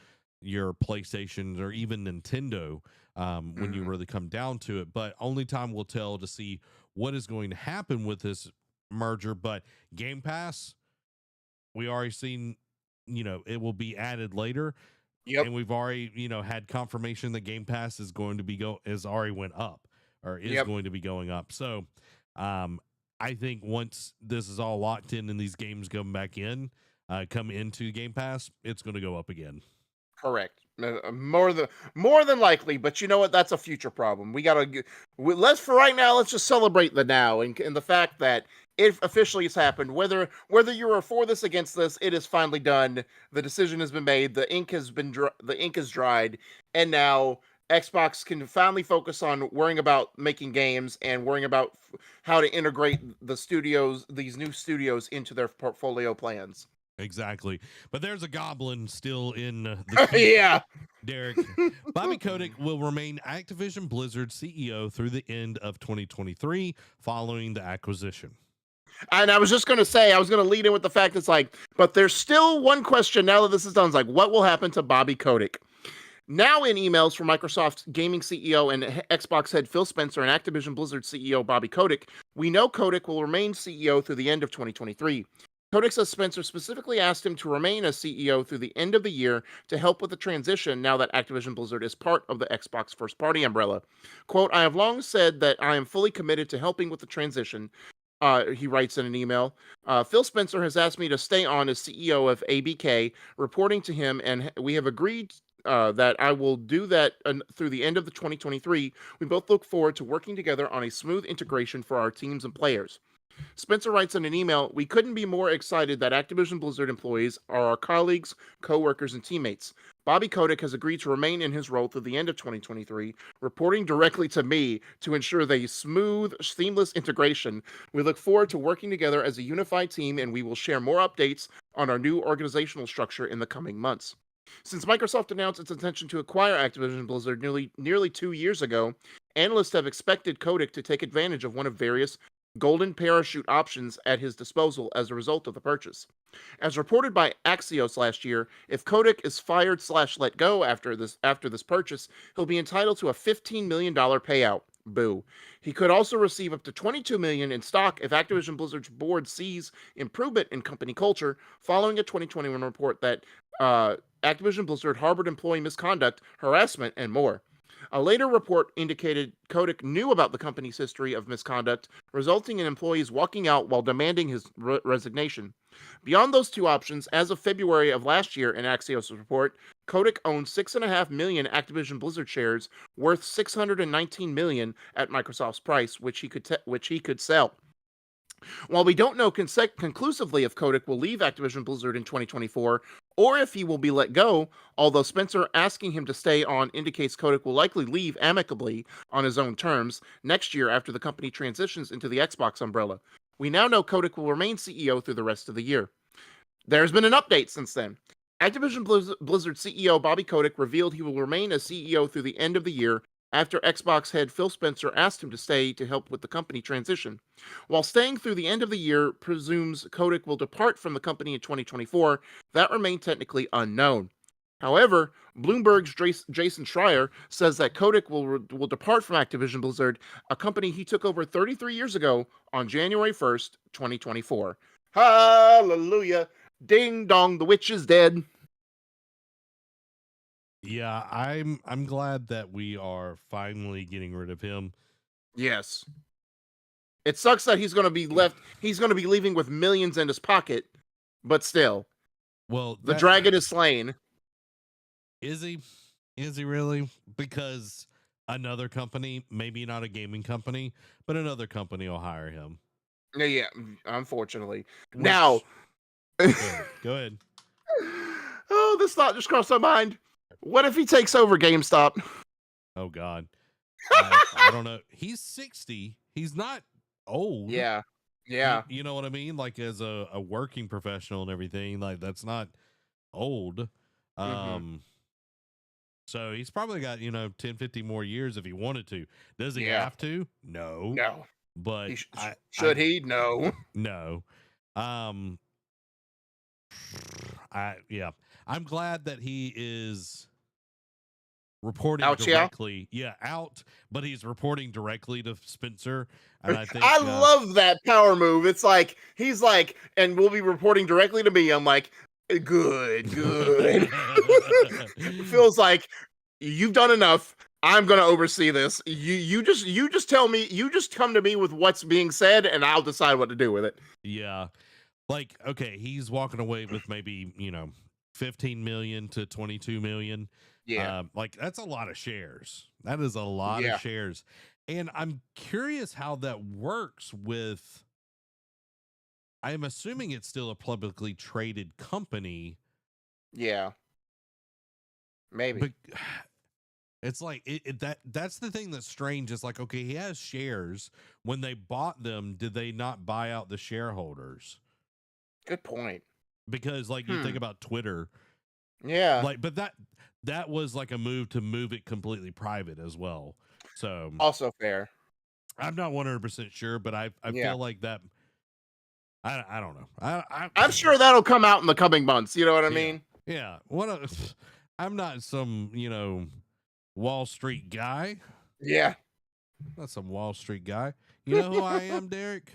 your PlayStations or even Nintendo when you really come down to it. But only time will tell to see what is going to happen with this merger. But Game Pass, we already seen, you know, it will be added later. And we've already, you know, had confirmation that Game Pass is going to be is already went up or is going to be going up. So I think once this is all locked in and these games come back in, come into Game Pass, it's going to go up again. Correct. More than likely, but you know what? That's a future problem. We gotta let's for right now. Let's just celebrate the now and the fact that it officially has happened. Whether you are for this, against this, it is finally done. The decision has been made. The ink has dried, and now Xbox can finally focus on worrying about making games and worrying about how to integrate these new studios into their portfolio plans. Exactly. But there's a goblin still in the queue. Derek. Bobby Kotick will remain Activision Blizzard CEO through the end of 2023 following the acquisition. And I was just going to say, I was going to lead in with the fact it's like, but there's still one question now that this is done. It's like, what will happen to Bobby Kotick? Now in emails from Microsoft gaming CEO and Xbox head Phil Spencer and Activision Blizzard CEO Bobby Kotick, we know Kotick will remain CEO through the end of 2023. Kotick says Spencer specifically asked him to remain as CEO through the end of the year to help with the transition now that Activision Blizzard is part of the Xbox first-party umbrella. Quote, I have long said that I am fully committed to helping with the transition, he writes in an email. Phil Spencer has asked me to stay on as CEO of ABK, reporting to him, and we have agreed that I will do that through the end of the 2023. We both look forward to working together on a smooth integration for our teams and players. Spencer writes in an email, we couldn't be more excited that Activision Blizzard employees are our colleagues, co-workers, and teammates. Bobby Kotick has agreed to remain in his role through the end of 2023, reporting directly to me to ensure the smooth, seamless integration. We look forward to working together as a unified team, and we will share more updates on our new organizational structure in the coming months. Since Microsoft announced its intention to acquire Activision Blizzard nearly 2 years ago, analysts have expected Kotick to take advantage of one of various golden parachute options at his disposal as a result of the purchase. As reported by Axios last year, if Kotick is fired / let go after this purchase, he'll be entitled to a $15 million payout. Boo. He could also receive up to $22 million in stock if Activision Blizzard's board sees improvement in company culture following a 2021 report that Activision Blizzard harbored employee misconduct, harassment, and more. A later report indicated Kotick knew about the company's history of misconduct, resulting in employees walking out while demanding his resignation. Beyond those two options, as of February of last year in Axios' report, Kotick owned 6.5 million Activision Blizzard shares worth $619 million at Microsoft's price, which he could sell. While we don't know conclusively if Kotick will leave Activision Blizzard in 2024 or if he will be let go, although Spencer asking him to stay on indicates Kotick will likely leave amicably on his own terms next year after the company transitions into the Xbox umbrella. We now know Kotick will remain CEO through the rest of the year. There's been an update since then. Activision Blizzard CEO Bobby Kotick revealed he will remain as CEO through the end of the year after Xbox head Phil Spencer asked him to stay to help with the company transition. While staying through the end of the year presumes Kotick will depart from the company in 2024, that remained technically unknown. However, Bloomberg's Jason Schreier says that Kotick will depart from Activision Blizzard, a company he took over 33 years ago, on January 1st, 2024. Hallelujah. Ding dong, the witch is dead. Yeah, I'm glad that we are finally getting rid of him. Yes. It sucks that he's going to be leaving with millions in his pocket, but still. Well, the dragon is slain. Is he? Is he really? Because another company, maybe not a gaming company, but another company will hire him. Yeah, unfortunately. Now, go ahead. Oh, this thought just crossed my mind. What if he takes over GameStop? Oh God, I don't know. He's 60. He's not old. Yeah. You know what I mean? Like as a working professional and everything, like that's not old. So he's probably got, 10, 15 more years if he wanted to. Does he have to? No. But should he? No. No. I'm glad that he is reporting directly. Out, but he's reporting directly to Spencer. And I think I love that power move. It's like he's like, and we'll be reporting directly to me. I'm like, good. It feels like you've done enough. I'm gonna oversee this. You just tell me. You just come to me with what's being said, and I'll decide what to do with it. Yeah, like okay, he's walking away with maybe 15 million to 22 million. Yeah, like that's a lot of shares. That is a lot of shares, and I'm curious how that works with. I'm assuming it's still a publicly traded company. Yeah, maybe. But it's like that's the thing that's strange. It's like, okay, he has shares. When they bought them, did they not buy out the shareholders? Good point. Because like you think about Twitter. Yeah. Like, but that was like a move to move it completely private as well. So also fair. I'm not 100% sure, but I feel like that. I don't know. I'm sure that'll come out in the coming months. You know what I mean? Yeah. I'm not some, Wall Street guy. Yeah. Not some Wall Street guy. You know who I am, Derek?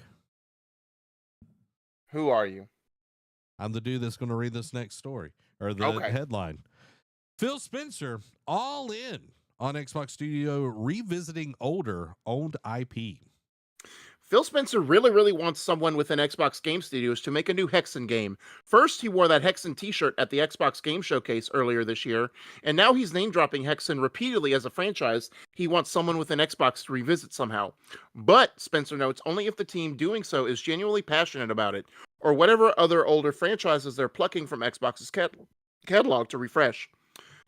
Who are you? I'm the dude that's going to read this next story or the headline. Phil Spencer all in on Xbox Studio revisiting older owned IP. Phil Spencer really wants someone within Xbox Game Studios to make a new Hexen game. First, he wore that Hexen t-shirt at the Xbox Game Showcase earlier this year, and now he's name-dropping Hexen repeatedly as a franchise he wants someone within Xbox to revisit somehow. But, Spencer notes, only if the team doing so is genuinely passionate about it, or whatever other older franchises they're plucking from Xbox's catalog to refresh.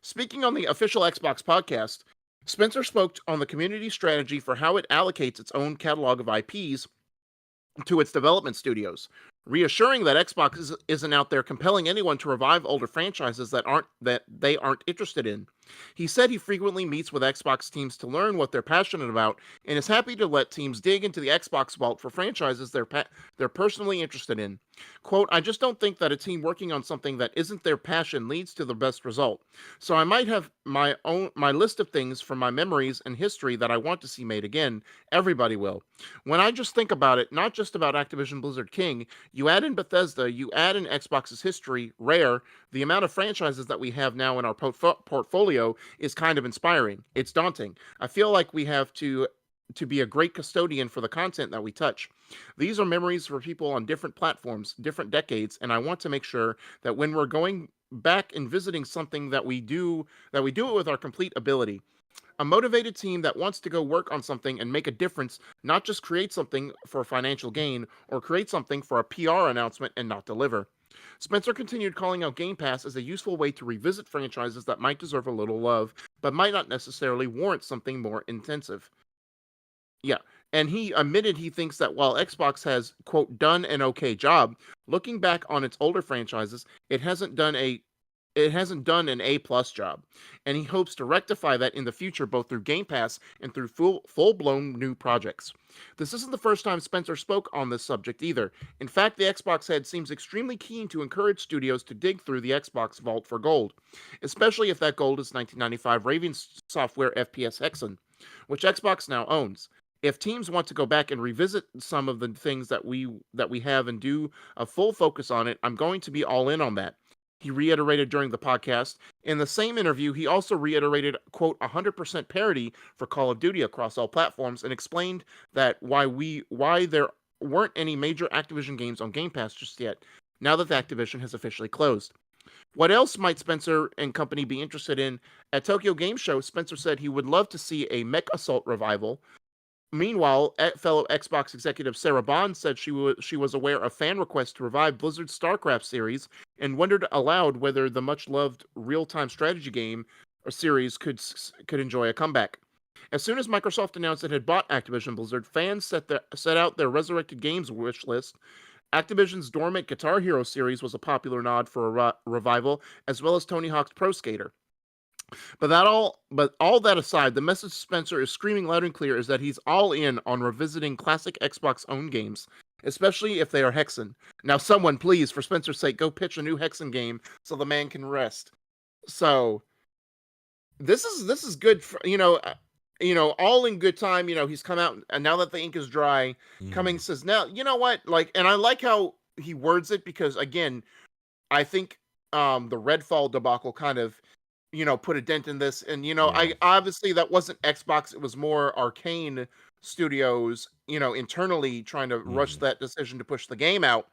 Speaking on the official Xbox podcast, Spencer spoke on the community strategy for how it allocates its own catalog of IPs to its development studios, reassuring that Xbox isn't out there compelling anyone to revive older franchises that they aren't interested in. He said he frequently meets with Xbox teams to learn what they're passionate about and is happy to let teams dig into the Xbox vault for franchises they're personally interested in. Quote, I just don't think that a team working on something that isn't their passion leads to the best result. So I might have my list of things from my memories and history that I want to see made again. Everybody will. When I just think about it, not just about Activision Blizzard King, you add in Bethesda, you add in Xbox's history, Rare, the amount of franchises that we have now in our portfolio is kind of inspiring. It's daunting. I feel like we have to be a great custodian for the content that we touch. These are memories for people on different platforms, different decades, and I want to make sure that when we're going back and visiting something that we do it with our complete ability. A motivated team that wants to go work on something and make a difference, not just create something for financial gain or create something for a PR announcement and not deliver. Spencer continued calling out Game Pass as a useful way to revisit franchises that might deserve a little love, but might not necessarily warrant something more intensive. Yeah, and he admitted he thinks that while Xbox has, quote, done an okay job, looking back on its older franchises, it hasn't done a done an A-plus job, and he hopes to rectify that in the future, both through Game Pass and through full-blown new projects. This isn't the first time Spencer spoke on this subject either. In fact, the Xbox head seems extremely keen to encourage studios to dig through the Xbox vault for gold, especially if that gold is 1995 Raven Software FPS Hexen, which Xbox now owns. If teams want to go back and revisit some of the things that we have and do a full focus on it, I'm going to be all in on that. He reiterated during the podcast. In the same interview, he also reiterated, quote, 100% parity for Call of Duty across all platforms, and explained that why there weren't any major Activision games on Game Pass just yet, now that the Activision has officially closed. What else might Spencer and company be interested in? At Tokyo Game Show, Spencer said he would love to see a Mech Assault revival. Meanwhile, fellow Xbox executive Sarah Bond said she was aware of fan requests to revive Blizzard's StarCraft series and wondered aloud whether the much-loved real-time strategy game or series could enjoy a comeback. As soon as Microsoft announced it had bought Activision Blizzard, fans set out their resurrected games wish list. Activision's dormant Guitar Hero series was a popular nod for a revival, as well as Tony Hawk's Pro Skater. But all that aside, the message Spencer is screaming loud and clear is that he's all in on revisiting classic Xbox-owned games, especially if they are Hexen. Now, someone, please, for Spencer's sake, go pitch a new Hexen game so the man can rest. So, this is good for, all in good time. He's come out, and now that the ink is dry, Cummings says, now, you know what? And I like how he words it, because, again, I think the Redfall debacle kind of put a dent in this. And, I obviously that wasn't Xbox. It was more Arcane Studios, internally trying to rush that decision to push the game out.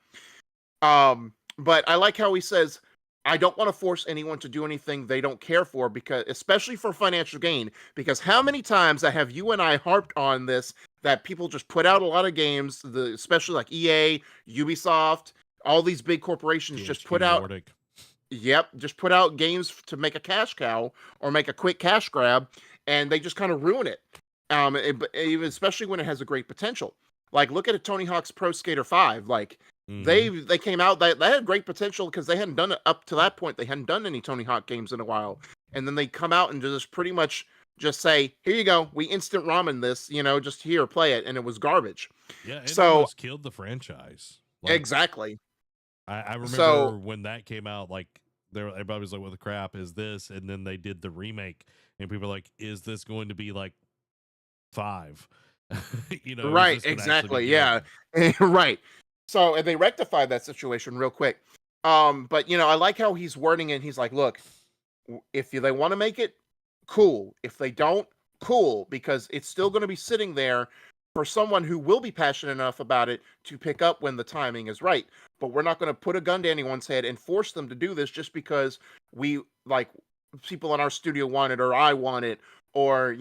But I like how he says, I don't want to force anyone to do anything they don't care for, because especially for financial gain, because how many times have you and I harped on this, that people just put out a lot of games, especially like EA, Ubisoft, all these big corporations just put out Nordic. Yep, just put out games to make a cash cow or make a quick cash grab, and they just kind of ruin it. Especially when it has a great potential. Like, look at a Tony Hawk's Pro Skater 5. Like, they came out, they had great potential because they hadn't done it up to that point. They hadn't done any Tony Hawk games in a while. And then they come out and just pretty much just say, here you go, we instant ramen this, just here, play it. And it was garbage. Yeah, it almost killed the franchise. Exactly. I remember when that came out, like, everybody was like, what the crap is this? And then they did the remake, and people were like, is this going to be like 5? Right, exactly, yeah. Right. So, and they rectified that situation real quick. But, I like how he's wording it. He's like, look, if they want to make it, cool. If they don't, cool, because it's still going to be sitting there for someone who will be passionate enough about it to pick up when the timing is right. But we're not going to put a gun to anyone's head and force them to do this just because people in our studio want it, or I want it, or,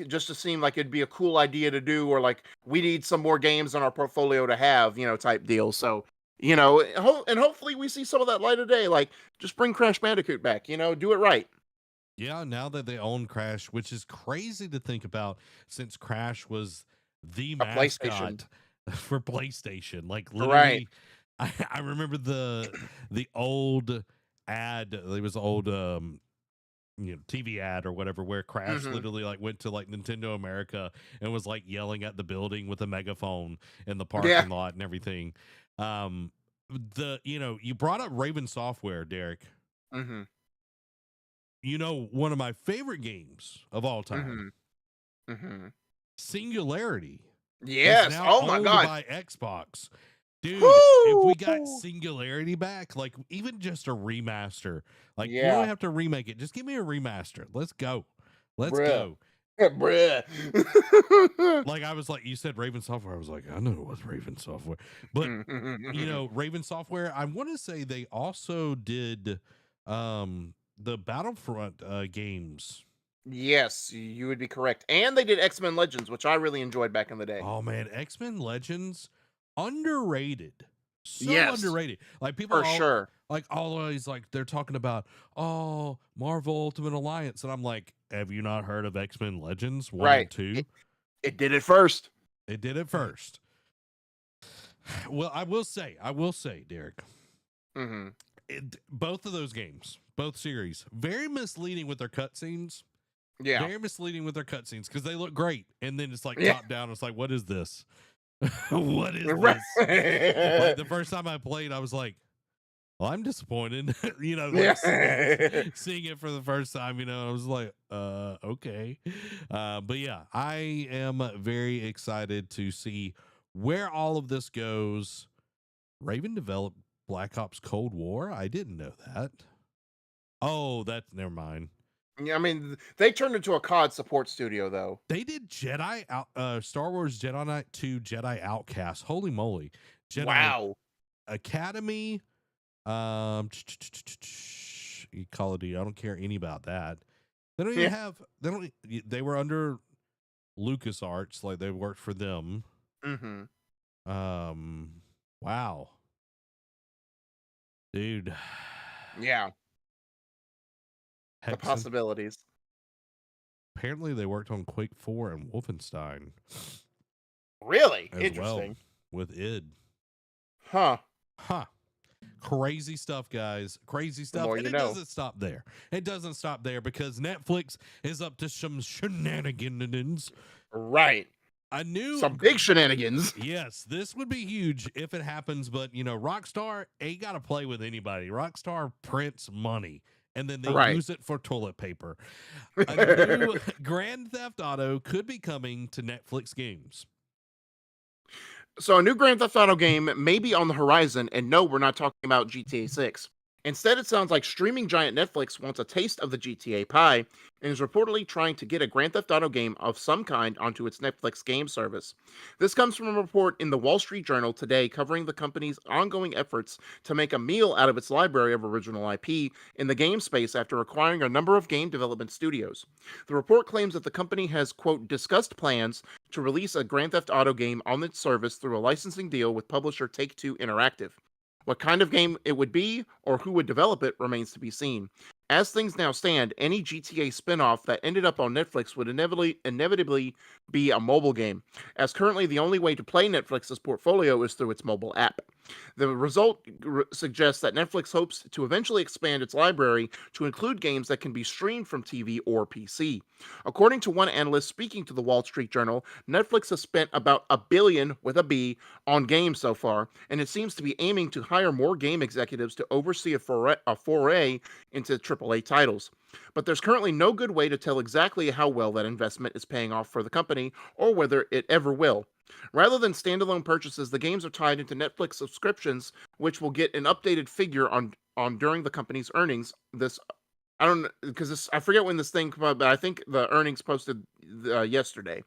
just to seem like it'd be a cool idea to do, or like we need some more games on our portfolio to have, type deal. So, and hopefully we see some of that light of day. Like, just bring Crash Bandicoot back, do it right. Yeah, now that they own Crash, which is crazy to think about, since Crash was the mascot for PlayStation. Like, literally, right. I remember the old ad. There was an old TV ad or whatever, where Crash literally like went to like Nintendo America and was like yelling at the building with a megaphone in the parking lot and everything. You brought up Raven Software, Derek. One of my favorite games of all time, Singularity. Yes. Oh my God. By Xbox. Dude, if we got Singularity back, like even just a remaster, like you don't have to remake it. Just give me a remaster. Let's go. Let's go. Bruh. Like, I was like, you said Raven Software. I was like, I know it was Raven Software. But, Raven Software, I want to say they also did the Battlefront games. Yes, you would be correct. And they did X-Men Legends, which I really enjoyed back in the day. Oh, man. X-Men Legends, underrated. So underrated. Like, people sure. Like, always, like, they're talking about, Marvel Ultimate Alliance. And I'm like, have you not heard of X-Men Legends 1 and 2? It did it first. It did it first. Well, I will say, Derek. both of those games, both series, very misleading with their cutscenes. Yeah. Very misleading with their cutscenes because they look great. And then it's like top down. It's like, what is this? What is this? Like the first time I played, I was like, well, I'm disappointed. Seeing it for the first time, I was like, okay. But yeah, I am very excited to see where all of this goes. Raven developed Black Ops Cold War. I didn't know that. Oh, never mind. Yeah, I mean, they turned into a COD support studio, though. They did Star Wars Jedi Knight 2 Jedi Outcast. Holy moly. Jedi wow. Academy. Call of Duty. I don't care any about that. They don't even they were under LucasArts, like they worked for them. Mm-hmm. Wow. Dude. Yeah. The possibilities. Apparently they worked on Quake 4 and Wolfenstein. Really? Interesting. Well, with id. Huh. Crazy stuff, guys. Crazy stuff. And it doesn't stop there. It doesn't stop there because Netflix is up to some shenanigans. Right. Some big shenanigans. Yes, this would be huge if it happens, but Rockstar ain't got to play with anybody. Rockstar prints money and then they use it for toilet paper. A new Grand Theft Auto could be coming to Netflix games. So a new Grand Theft Auto game may be on the horizon, and no, we're not talking about GTA 6. Instead, it sounds like streaming giant Netflix wants a taste of the GTA pie and is reportedly trying to get a Grand Theft Auto game of some kind onto its Netflix game service. This comes from a report in the Wall Street Journal today covering the company's ongoing efforts to make a meal out of its library of original IP in the game space after acquiring a number of game development studios. The report claims that the company has, quote, discussed plans to release a Grand Theft Auto game on its service through a licensing deal with publisher Take-Two Interactive. What kind of game it would be or who would develop it remains to be seen. As things now stand, any GTA spin-off that ended up on Netflix would inevitably be a mobile game, as currently the only way to play Netflix's portfolio is through its mobile app. The result suggests that Netflix hopes to eventually expand its library to include games that can be streamed from TV or PC. According to one analyst speaking to the Wall Street Journal, Netflix has spent about $1 billion with a B on games so far, and it seems to be aiming to hire more game executives to oversee a foray into AAA titles. But there's currently no good way to tell exactly how well that investment is paying off for the company or whether it ever will. Rather than standalone purchases, the games are tied into Netflix subscriptions, which will get an updated figure on during the company's earnings. I don't know, because I forget when this thing came out, but I think the earnings posted yesterday.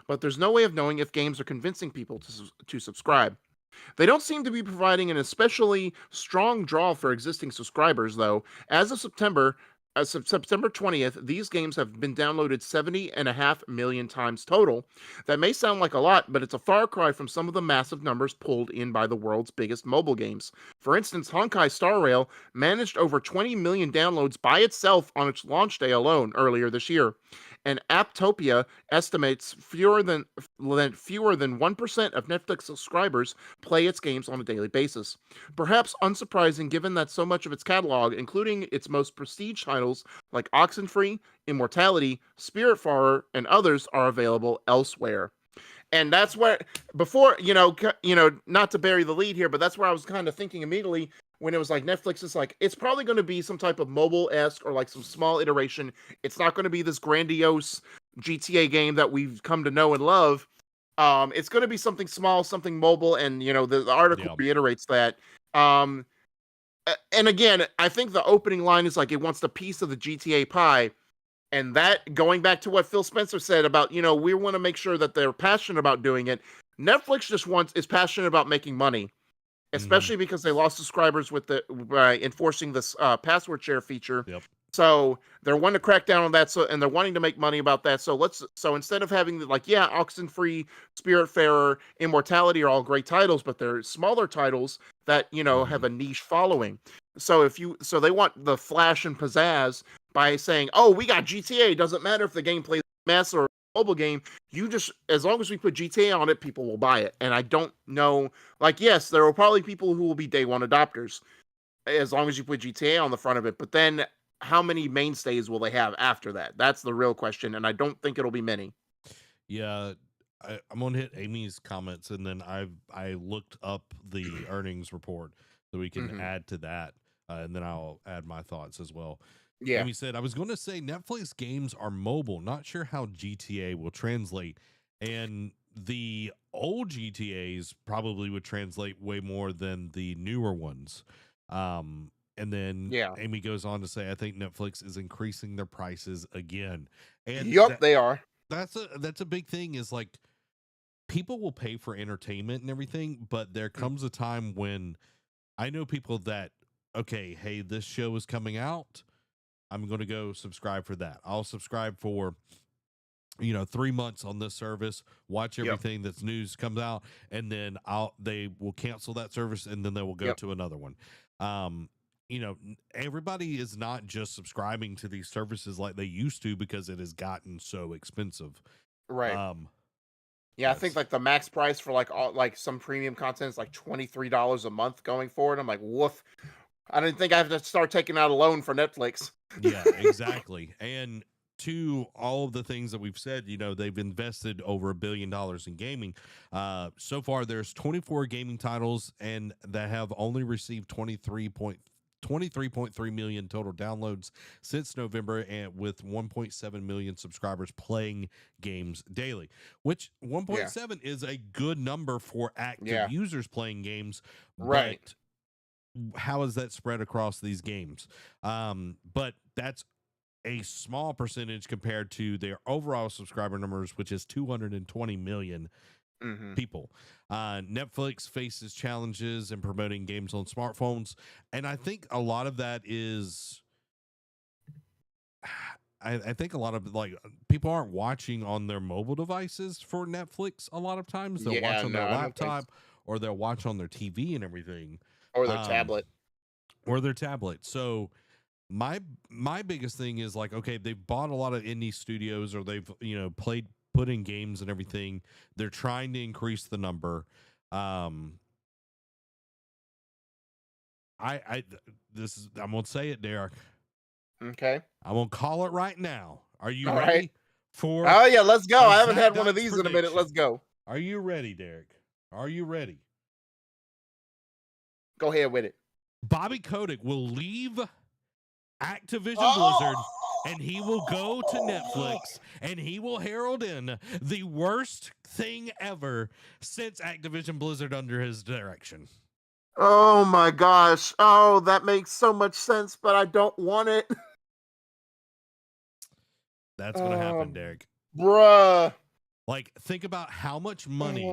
But there's no way of knowing if games are convincing people to subscribe. They don't seem to be providing an especially strong draw for existing subscribers, though. As of September 20th, these games have been downloaded 70.5 million times total. That may sound like a lot, but it's a far cry from some of the massive numbers pulled in by the world's biggest mobile games. For instance, Honkai Star Rail managed over 20 million downloads by itself on its launch day alone earlier this year. And Apptopia estimates fewer than 1% of Netflix subscribers play its games on a daily basis. Perhaps unsurprising given that so much of its catalog, including its most prestige titles like Oxenfree, Immortality, Spiritfarer, and others, are available elsewhere. And that's where, before, not to bury the lead here, but that's where I was kind of thinking immediately when it was like Netflix is like, it's probably going to be some type of mobile-esque or like some small iteration. It's not going to be this grandiose GTA game that we've come to know and love. It's going to be something small, something mobile, and the article reiterates that. And again, I think the opening line is like it wants the piece of the GTA pie. And that, going back to what Phil Spencer said about, we want to make sure that they're passionate about doing it. Netflix is passionate about making money, especially because they lost subscribers with enforcing this password share feature. Yep. So they're wanting to crack down on that. And they're wanting to make money about that. So instead of having Oxenfree, Spiritfarer, Immortality are all great titles, but they're smaller titles that, have a niche following. So they want the flash and pizzazz by saying, oh, we got GTA. Doesn't matter if the game plays mess or mobile game. As long as we put GTA on it, people will buy it. And I don't know, yes, there will probably people who will be day one adopters. as long as you put GTA on the front of it. But then how many mainstays will they have after that? That's the real question, and I don't think it'll be many. Yeah, I'm gonna hit Amy's comments, and then I looked up the earnings report so we can add to that, and then I'll add my thoughts as well. Yeah. Amy said, "I was going to say Netflix games are mobile. Not sure how GTA will translate, and the old GTA's probably would translate way more than the newer ones." And then Yeah. Amy goes on to say, "I think Netflix is increasing their prices again." And Yup, they are. that's a big thing, is like people will pay for entertainment and everything, but there comes a time when I know people that, okay, hey, this show is coming out, I'm going to go subscribe for that. I'll subscribe for 3 months on this service, watch Yep. everything that's news comes out, and then they will cancel that service, and then they will go to another one. Everybody is not just subscribing to these services like they used to, because it has gotten so expensive. Right. Yes. I think like the max price for like some premium content is like $23 a month going forward. I'm like, woof. I didn't think I have to start taking out a loan for Netflix. Yeah, exactly. And to all of the things that we've said, they've invested over $1 billion in gaming. So far, there's 24 gaming titles, and that have only received 23.3 million total downloads since November, and with 1.7 million subscribers playing games daily, which 1.7 is a good number for active users playing games. Right. But how is that spread across these games? But that's a small percentage compared to their overall subscriber numbers, which is 220 million people. Netflix faces challenges in promoting games on smartphones, and I think a lot of that is, I think a lot of people aren't watching on their mobile devices for Netflix. A lot of times they'll watch on their laptop, or they'll watch on their TV and everything, or their tablet. So my biggest thing is like, okay, they've bought a lot of indie studios, or they've put in games and everything. They're trying to increase the number. I'm gonna say it, Derek. Okay. I'm gonna call it right now. Are you ready? Right. For Oh yeah, let's go. I haven't had one of these prediction. in a minute. Let's go. Are you ready, Derek? Are you ready? Go ahead with it. Bobby Kotick will leave Activision Blizzard, and he will go to Netflix, and he will herald in the worst thing ever since Activision Blizzard under his direction. Oh my gosh. Oh, that makes so much sense, but I don't want it. That's going to happen, Derek. Bruh. Like, think about how much money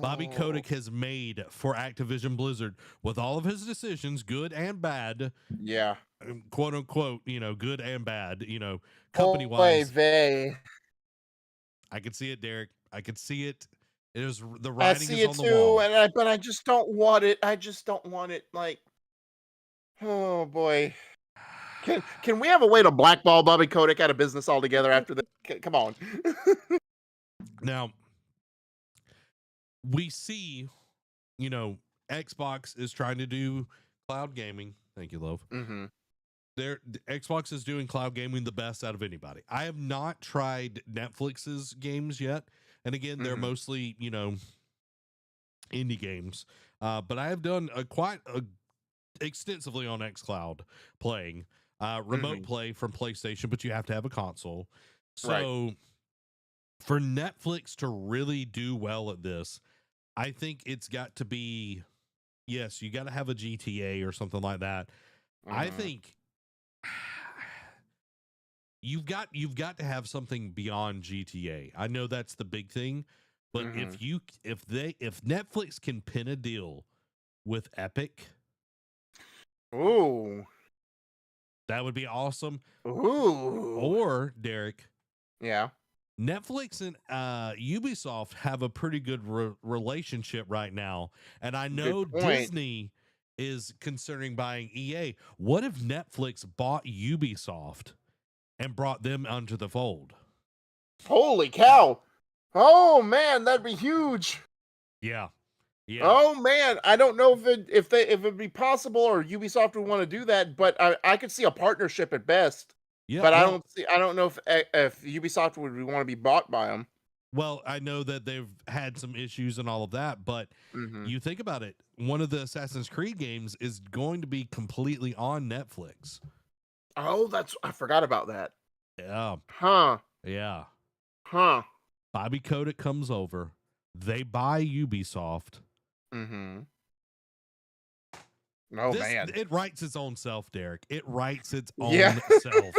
Bobby Kotick has made for Activision Blizzard with all of his decisions, good and bad. Yeah. Quote unquote, good and bad, company wise. I could see it, Derek. I could see it. It is the writing is on the wall. But I just don't want it. I just don't want it. Like, oh boy. Can we have a way to blackball Bobby Kotick out of business altogether after this? Come on. Now, we see, Xbox is trying to do cloud gaming. Thank you, love. Xbox is doing cloud gaming the best out of anybody. I have not tried Netflix's games yet. And again, they're mostly, indie games. But I have done quite extensively on xCloud playing remote play from PlayStation, but you have to have a console. So for Netflix to really do well at this, I think it's got to be, yes, you got to have a GTA or something like that. I think you've got to have something beyond GTA. I know that's the big thing, but if Netflix can pin a deal with Epic, that would be awesome. Or Derek, Netflix and Ubisoft have a pretty good relationship right now, and I know Disney is considering buying EA. What if Netflix bought Ubisoft and brought them onto the fold? Holy cow! Oh man, that'd be huge. Yeah. Yeah. Oh man, I don't know if it'd be possible or Ubisoft would want to do that, but I could see a partnership at best. Yeah. But Well, I don't know if Ubisoft would want to be bought by them. well, I know that they've had some issues and all of that, but Mm-hmm. you think about it, one of the Assassin's Creed games is going to be completely on Netflix. Oh, I forgot about that. Yeah. Huh. Yeah. Huh. Bobby Kotick comes over. They buy Ubisoft. Mm-hmm. Oh man. It writes its own self, Derek. It writes its Yeah. own self.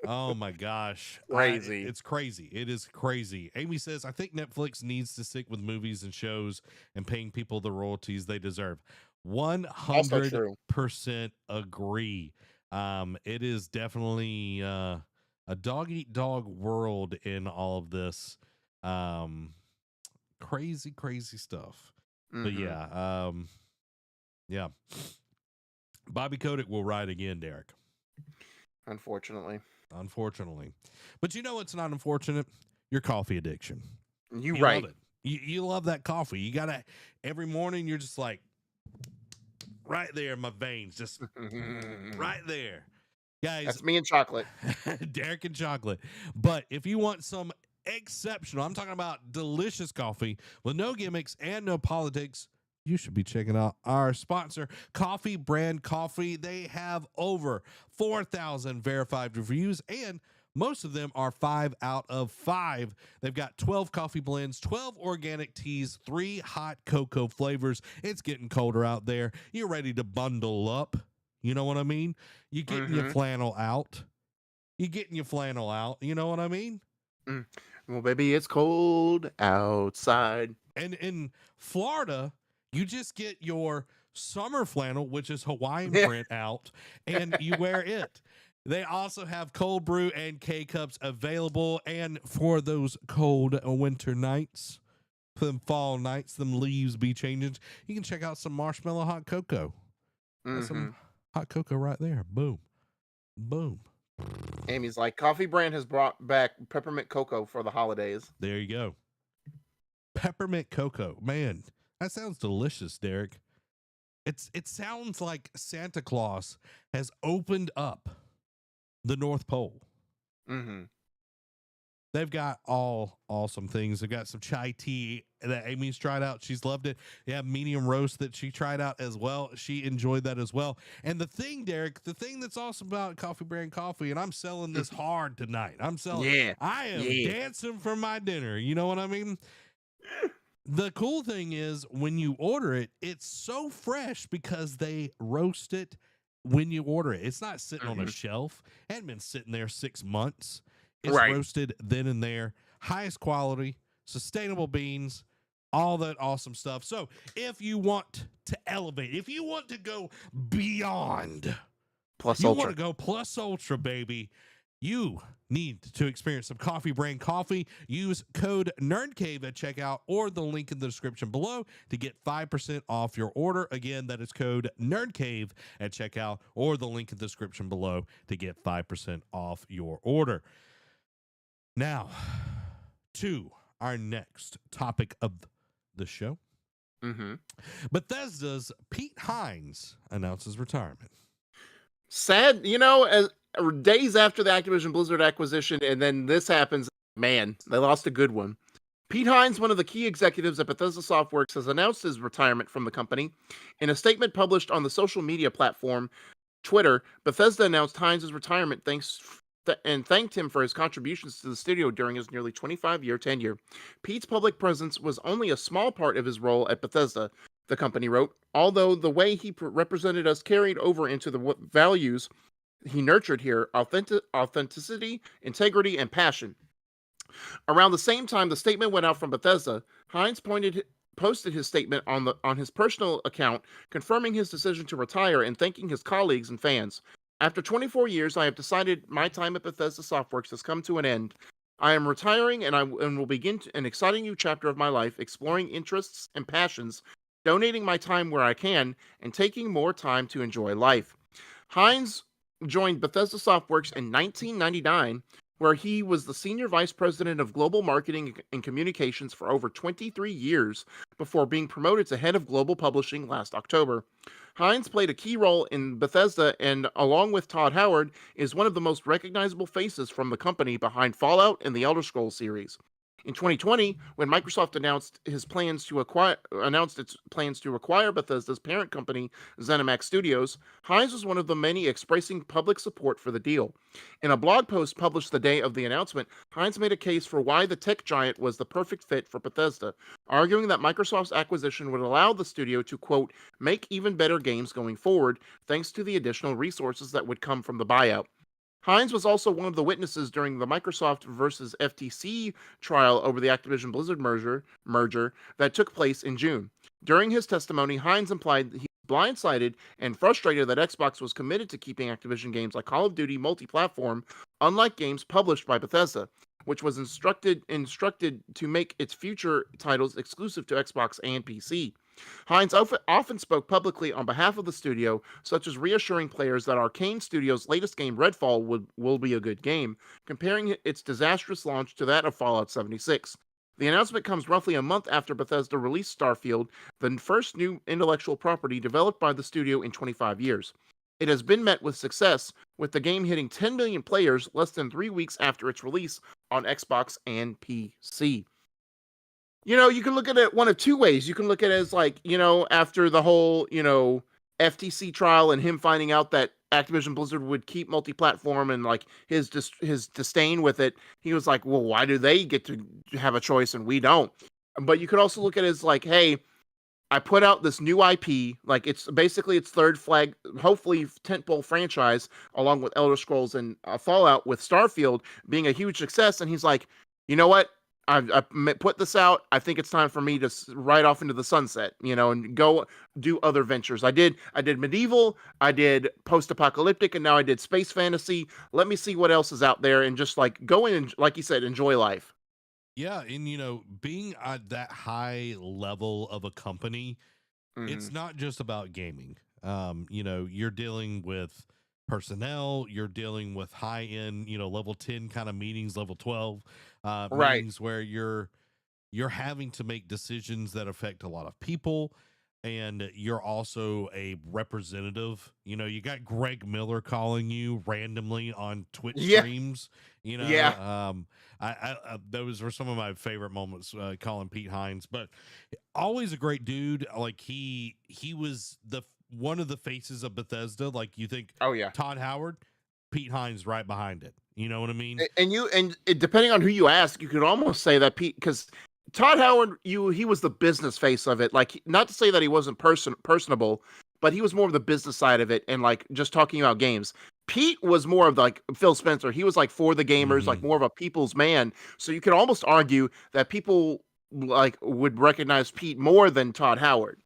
Oh my gosh. Crazy. It's crazy. It is crazy. Amy says, I think Netflix needs to stick with movies and shows and paying people the royalties they deserve. 100% agree. It is definitely a dog eat dog world in all of this. Crazy stuff. Mm-hmm. But yeah, yeah. Bobby Kotick will ride again, Derek. Unfortunately. But you know what's not unfortunate? Your coffee addiction. You right. Love it. You love that coffee. You gotta, every morning you're just like right there in my veins, just right there. Guys, that's me and chocolate. Derek and chocolate. But if you want some exceptional, I'm talking about delicious coffee with no gimmicks and no politics, you should be checking out our sponsor, Coffee Brand Coffee. They have over 4,000 verified reviews, and most of them are 5 out of 5. They've got 12 coffee blends, 12 organic teas, 3 hot cocoa flavors. It's getting colder out there. You're ready to bundle up. You know what I mean? You're getting your flannel out. You know what I mean? Well, baby, it's cold outside. And in Florida, you just get your summer flannel, which is Hawaiian print out, and you wear it. They also have cold brew and K-Cups available. And for those cold winter nights, them fall nights, them leaves be changing, you can check out some marshmallow hot cocoa. That's some hot cocoa right there. Boom. Boom. Amy's like, Coffee Brand has brought back peppermint cocoa for the holidays. There you go. Peppermint cocoa. Man, that sounds delicious, Derek. It sounds like Santa Claus has opened up the North Pole. Mm-hmm. They've got all awesome things. They've got some chai tea that Amy's tried out. She's loved it. They have medium roast that she tried out as well. She enjoyed that as well. And the thing, Derek, the thing that's awesome about Coffee Brand Coffee, and I'm selling this hard tonight. I'm selling. Yeah. I am dancing for my dinner. You know what I mean? The cool thing is when you order it, it's so fresh because they roast it when you order it. It's not sitting on a shelf. It hadn't been sitting there 6 months. It's roasted then and there. Highest quality, sustainable beans, all that awesome stuff. So if you want to elevate, if you want to go beyond, plus you ultra, want to go plus ultra, baby, you need to experience some Coffee Brand Coffee. Use code NerdCave at checkout or the link in the description below to get 5% off your order. Again, that is code NerdCave at checkout or the link in the description below to get 5% off your order. Now, to our next topic of the show. Bethesda's Pete Hines announces retirement. Sad, you know, as days after the Activision Blizzard acquisition, and then this happens, man, they lost a good one. Pete Hines, one of the key executives at Bethesda Softworks, has announced his retirement from the company. In a statement published on the social media platform Twitter, Bethesda announced Hines' retirement and thanked him for his contributions to the studio during his nearly 25-year tenure. Pete's public presence was only a small part of his role at Bethesda, the company wrote, although the way he represented us carried over into the values he nurtured here: authenticity, integrity, and passion. Around the same time the statement went out from Bethesda, Hines posted his statement on his personal account, confirming his decision to retire and thanking his colleagues and fans. After 24 years, I have decided my time at Bethesda Softworks has come to an end. I am retiring and will begin an exciting new chapter of my life, exploring interests and passions, donating my time where I can, and taking more time to enjoy life. Hines joined Bethesda Softworks in 1999 where he was the senior vice president of global marketing and communications for over 23 years before being promoted to head of global publishing last October. Hines played a key role in Bethesda and, along with Todd Howard, is one of the most recognizable faces from the company behind Fallout and the Elder Scrolls series. In 2020, when Microsoft announced its plans to acquire Bethesda's parent company, ZeniMax Studios, Hines was one of the many expressing public support for the deal. In a blog post published the day of the announcement, Hines made a case for why the tech giant was the perfect fit for Bethesda, arguing that Microsoft's acquisition would allow the studio to, quote, make even better games going forward, thanks to the additional resources that would come from the buyout. Hines was also one of the witnesses during the Microsoft versus FTC trial over the Activision Blizzard merger that took place in June. During his testimony, Hines implied that he was blindsided and frustrated that Xbox was committed to keeping Activision games like Call of Duty multi-platform, unlike games published by Bethesda, which was instructed to make its future titles exclusive to Xbox and PC. Hines often spoke publicly on behalf of the studio, such as reassuring players that Arcane Studios' latest game, Redfall, will be a good game, comparing its disastrous launch to that of Fallout 76. The announcement comes roughly a month after Bethesda released Starfield, the first new intellectual property developed by the studio in 25 years. It has been met with success, with the game hitting 10 million players less than 3 weeks after its release on Xbox and PC. You can look at it one of two ways. You can look at it as like, after the whole, FTC trial and him finding out that Activision Blizzard would keep multi-platform and like his disdain with it, he was like, well, why do they get to have a choice and we don't? But you could also look at it as like, hey, I put out this new IP, like it's basically its third flag, hopefully tentpole franchise, along with Elder Scrolls and Fallout, with Starfield being a huge success. And he's like, you know what? I put this out. I think it's time for me to ride off into the sunset, and go do other ventures. I did medieval, I did post-apocalyptic, and now I did space fantasy. Let me see what else is out there and just like go in and, like you said, enjoy life. Yeah, and being at that high level of a company, it's not just about gaming. You're dealing with personnel, you're dealing with high end, level 10 kind of meetings, level 12 meetings where you're having to make decisions that affect a lot of people, and you're also a representative. You got Greg Miller calling you randomly on Twitch streams. I those were some of my favorite moments, calling Pete Hines, but always a great dude. Like he was one of the faces of Bethesda. Like you think, oh yeah, Todd Howard, Pete Hines right behind it. You know what I mean? And depending on who you ask, you could almost say that Pete, because Todd Howard, he was the business face of it. Like, not to say that he wasn't personable, but he was more of the business side of it and like just talking about games. Pete was more of like Phil Spencer. He was like for the gamers, like more of a people's man. So you could almost argue that people like would recognize Pete more than Todd Howard.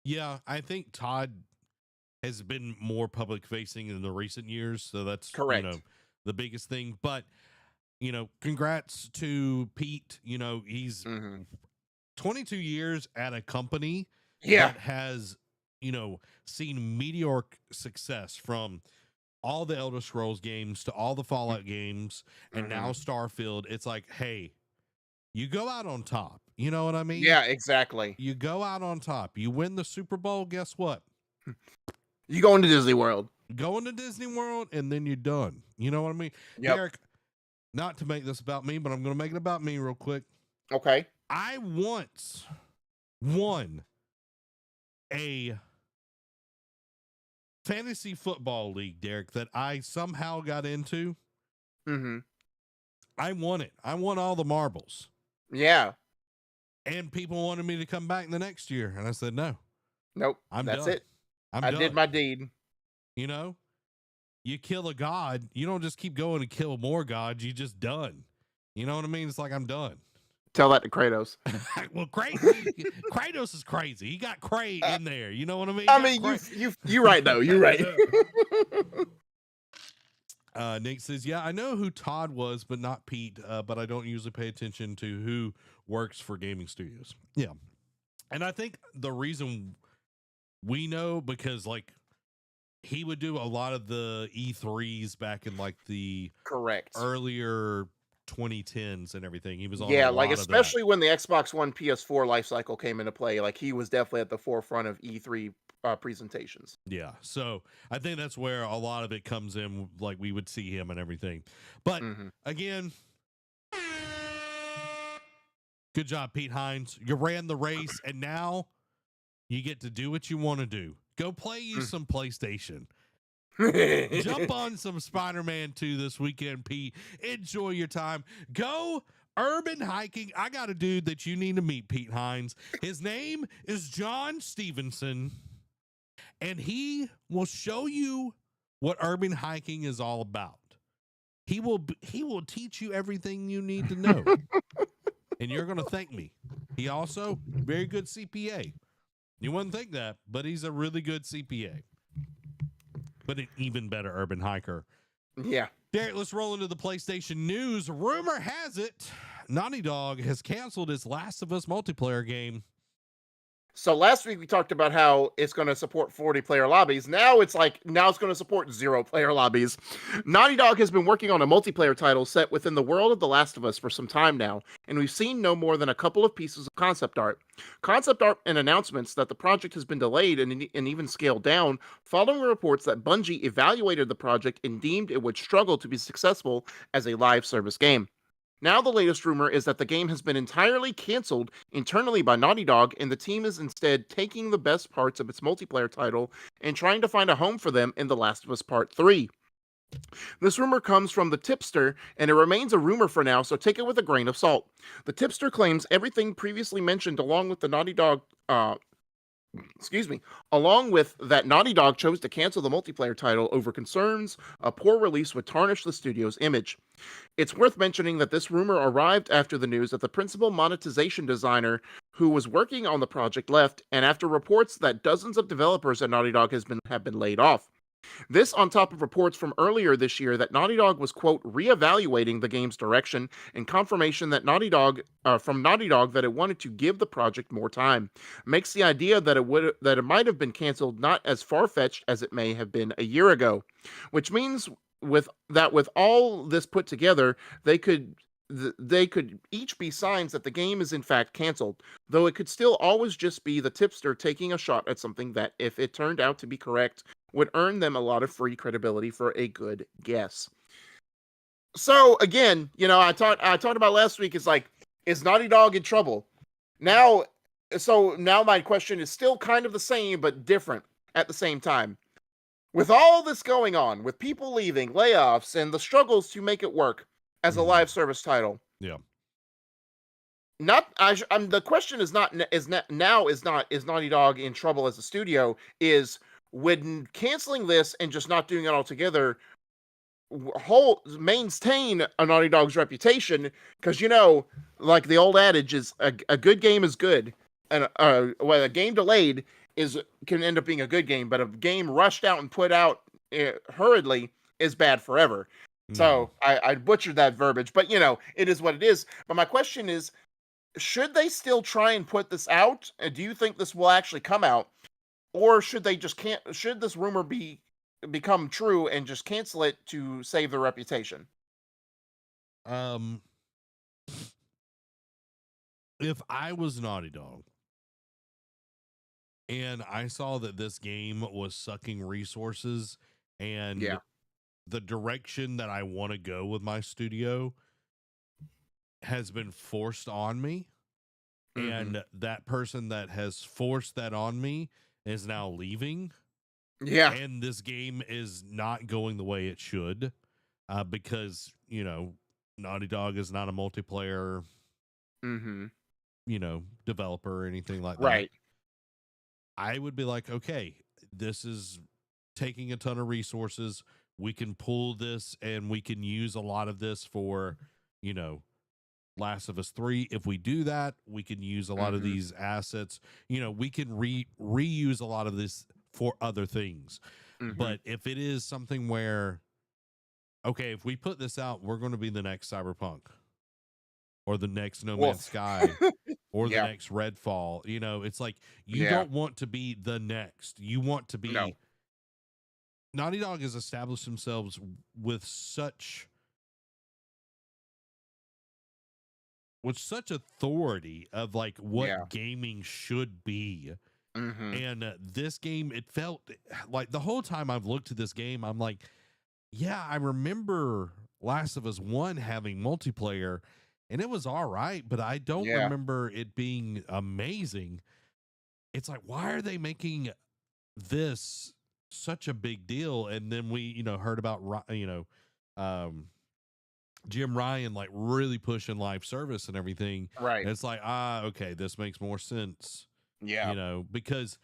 Yeah, I think Todd has been more public facing in the recent years, so that's correct. The biggest thing. But congrats to Pete. He's 22 years at a company that has seen meteoric success, from all the Elder Scrolls games to all the Fallout games and now Starfield. It's like, hey, you go out on top. You know what I mean? Yeah, exactly. You go out on top. You win the Super Bowl, guess what? You go into Disney World. Go into Disney World, and then you're done. You know what I mean? Yep. Derek, not to make this about me, but I'm going to make it about me real quick. Okay. I once won a fantasy football league, Derek, that I somehow got into. I won it. I won all the marbles. Yeah. And people wanted me to come back the next year. And I said, no. Nope. That's done. It. I did my deed. You kill a god. You don't just keep going to kill more gods. You just done. You know what I mean? It's like, I'm done. Tell that to Kratos. Well, Kratos is crazy. He got Cray in there. You know what I mean? I mean, you're right though. You're right. Nick says, yeah, I know who Todd was, but not Pete. But I don't usually pay attention to who works for gaming studios. Yeah. And I think the reason we know, because like he would do a lot of the E3s back in like the Correct. earlier 2010s and everything. He was on a Yeah, lot like of that. especially when the Xbox One PS4 life cycle came into play, like he was definitely at the forefront of E3 presentations. Yeah, so I think that's where a lot of it comes in. Like we would see him and everything. But again, good job, Pete Hines. You ran the race, and now you get to do what you want to do. Go play you some PlayStation. Jump on some Spider-Man 2 this weekend, Pete. Enjoy your time. Go urban hiking. I got a dude that you need to meet, Pete Hines. His name is John Stevenson, and he will show you what urban hiking is all about. He will teach you everything you need to know. And you're going to thank me. He also very good CPA. You wouldn't think that, but he's a really good CPA. But an even better urban hiker. Yeah. Derek, let's roll into the PlayStation news. Rumor has it, Naughty Dog has canceled its Last of Us multiplayer game. So last week we talked about how it's going to support 40-player lobbies. Now it's going to support 0-player lobbies. Naughty Dog has been working on a multiplayer title set within the world of The Last of Us for some time now, and we've seen no more than a couple of pieces of concept art. Concept art and announcements that the project has been delayed and even scaled down following reports that Bungie evaluated the project and deemed it would struggle to be successful as a live service game. Now the latest rumor is that the game has been entirely canceled internally by Naughty Dog, and the team is instead taking the best parts of its multiplayer title and trying to find a home for them in The Last of Us Part 3. This rumor comes from the tipster, and it remains a rumor for now, so take it with a grain of salt. The tipster claims everything previously mentioned along with the Naughty Dog along with that Naughty Dog chose to cancel the multiplayer title over concerns a poor release would tarnish the studio's image. It's worth mentioning that this rumor arrived after the news that the principal monetization designer who was working on the project left, and after reports that dozens of developers at Naughty Dog have been laid off. This on top of reports from earlier this year that Naughty Dog was, quote, reevaluating the game's direction, and confirmation that from Naughty Dog that it wanted to give the project more time. Makes the idea that it might have been canceled not as far-fetched as it may have been a year ago. Which means with all this put together, they could each be signs that the game is in fact canceled, though it could still always just be the tipster taking a shot at something that, if it turned out to be correct, would earn them a lot of free credibility for a good guess. So again, I talked about last week, is Naughty Dog in trouble? Now my question is still kind of the same, but different at the same time. With all this going on, with people leaving, layoffs, and the struggles to make it work as a live service title. Yeah. The question is is Naughty Dog in trouble as a studio? Is when canceling this and just not doing it altogether maintain a Naughty Dog's reputation, because like the old adage is a good game is good, and a game delayed can end up being a good game, but a game rushed out and put out hurriedly is bad forever. So I butchered that verbiage, but it is what it is. But my question is, should they still try and put this out? Do you think this will actually come out? Or should they should this rumor become true and just cancel it to save their reputation? If I was Naughty Dog and I saw that this game was sucking resources and the direction that I want to go with my studio has been forced on me, and that person that has forced that on me is now leaving. Yeah. And this game is not going the way it should, because, Naughty Dog is not a multiplayer, developer or anything like that. Right. I would be like, okay, this is taking a ton of resources. We can pull this and we can use a lot of this for, Last of Us 3. If we do that, we can use a lot of these assets. We can reuse a lot of this for other things. But if it is something where, okay, if we put this out, we're going to be the next Cyberpunk or the next No Man's Sky or the next Redfall, it's like you don't want to be the next. You want to be Naughty Dog has established themselves with such authority of like what gaming should be. And this game, it felt like the whole time I've looked at this game, I'm like, yeah, I remember Last of Us 1 having multiplayer and it was all right, but I don't remember it being amazing. It's like, why are they making this such a big deal? And then we, heard about, Jim Ryan like really pushing live service and everything. Right. And it's like, okay, this makes more sense. Yeah. Because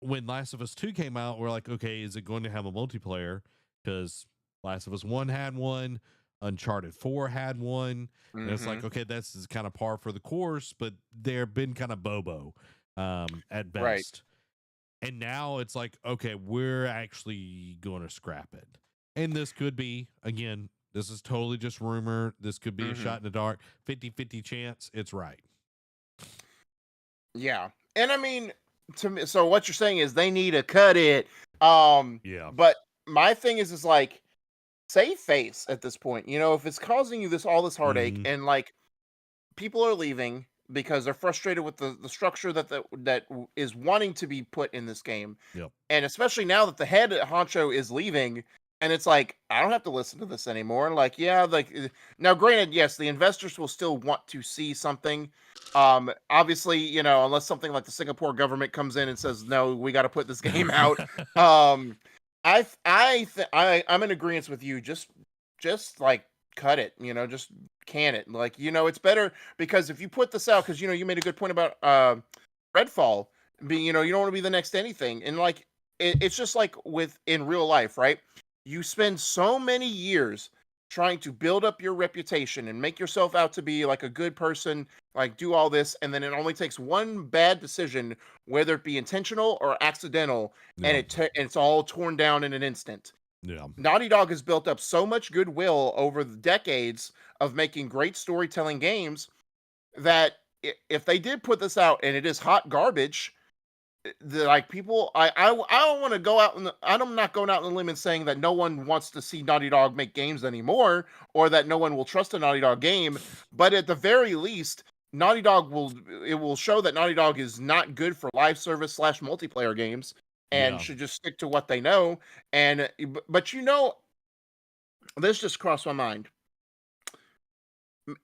when Last of Us 2 came out, we're like, okay, is it going to have a multiplayer? Because Last of Us 1 had one, Uncharted 4 had one. And it's like, okay, this is kind of par for the course, but they've been kind of bobo at best. Right. And now it's like, okay, we're actually going to scrap it. And this could be, again, this is totally just rumor. This could be a shot in the dark, 50-50 chance. It's right. Yeah. And I mean, to me, so what you're saying is they need to cut it. But my thing is like, save face at this point. If it's causing you all this heartache and like people are leaving because they're frustrated with the structure that is wanting to be put in this game. Yep. And especially now that the head honcho is leaving, and it's like, I don't have to listen to this anymore. Like, now granted, yes, the investors will still want to see something. Obviously, unless something like the Singapore government comes in and says, no, we got to put this game out. I'm in agreement with you. Just like cut it, just can it. Like, it's better because if you put this out, because, you made a good point about Redfall being, you don't want to be the next anything. And like, it's just like in real life, right? You spend so many years trying to build up your reputation and make yourself out to be like a good person, like do all this. And then it only takes one bad decision, whether it be intentional or accidental, and it's all torn down in an instant. Yeah. Naughty Dog has built up so much goodwill over the decades of making great storytelling games that if they did put this out and it is hot garbage, like people, I don't want to go out and I'm not going out on a limb and saying that no one wants to see Naughty Dog make games anymore, or that no one will trust a Naughty Dog game. But at the very least, Naughty Dog will show that Naughty Dog is not good for live service / multiplayer games and should just stick to what they know. And but this just crossed my mind,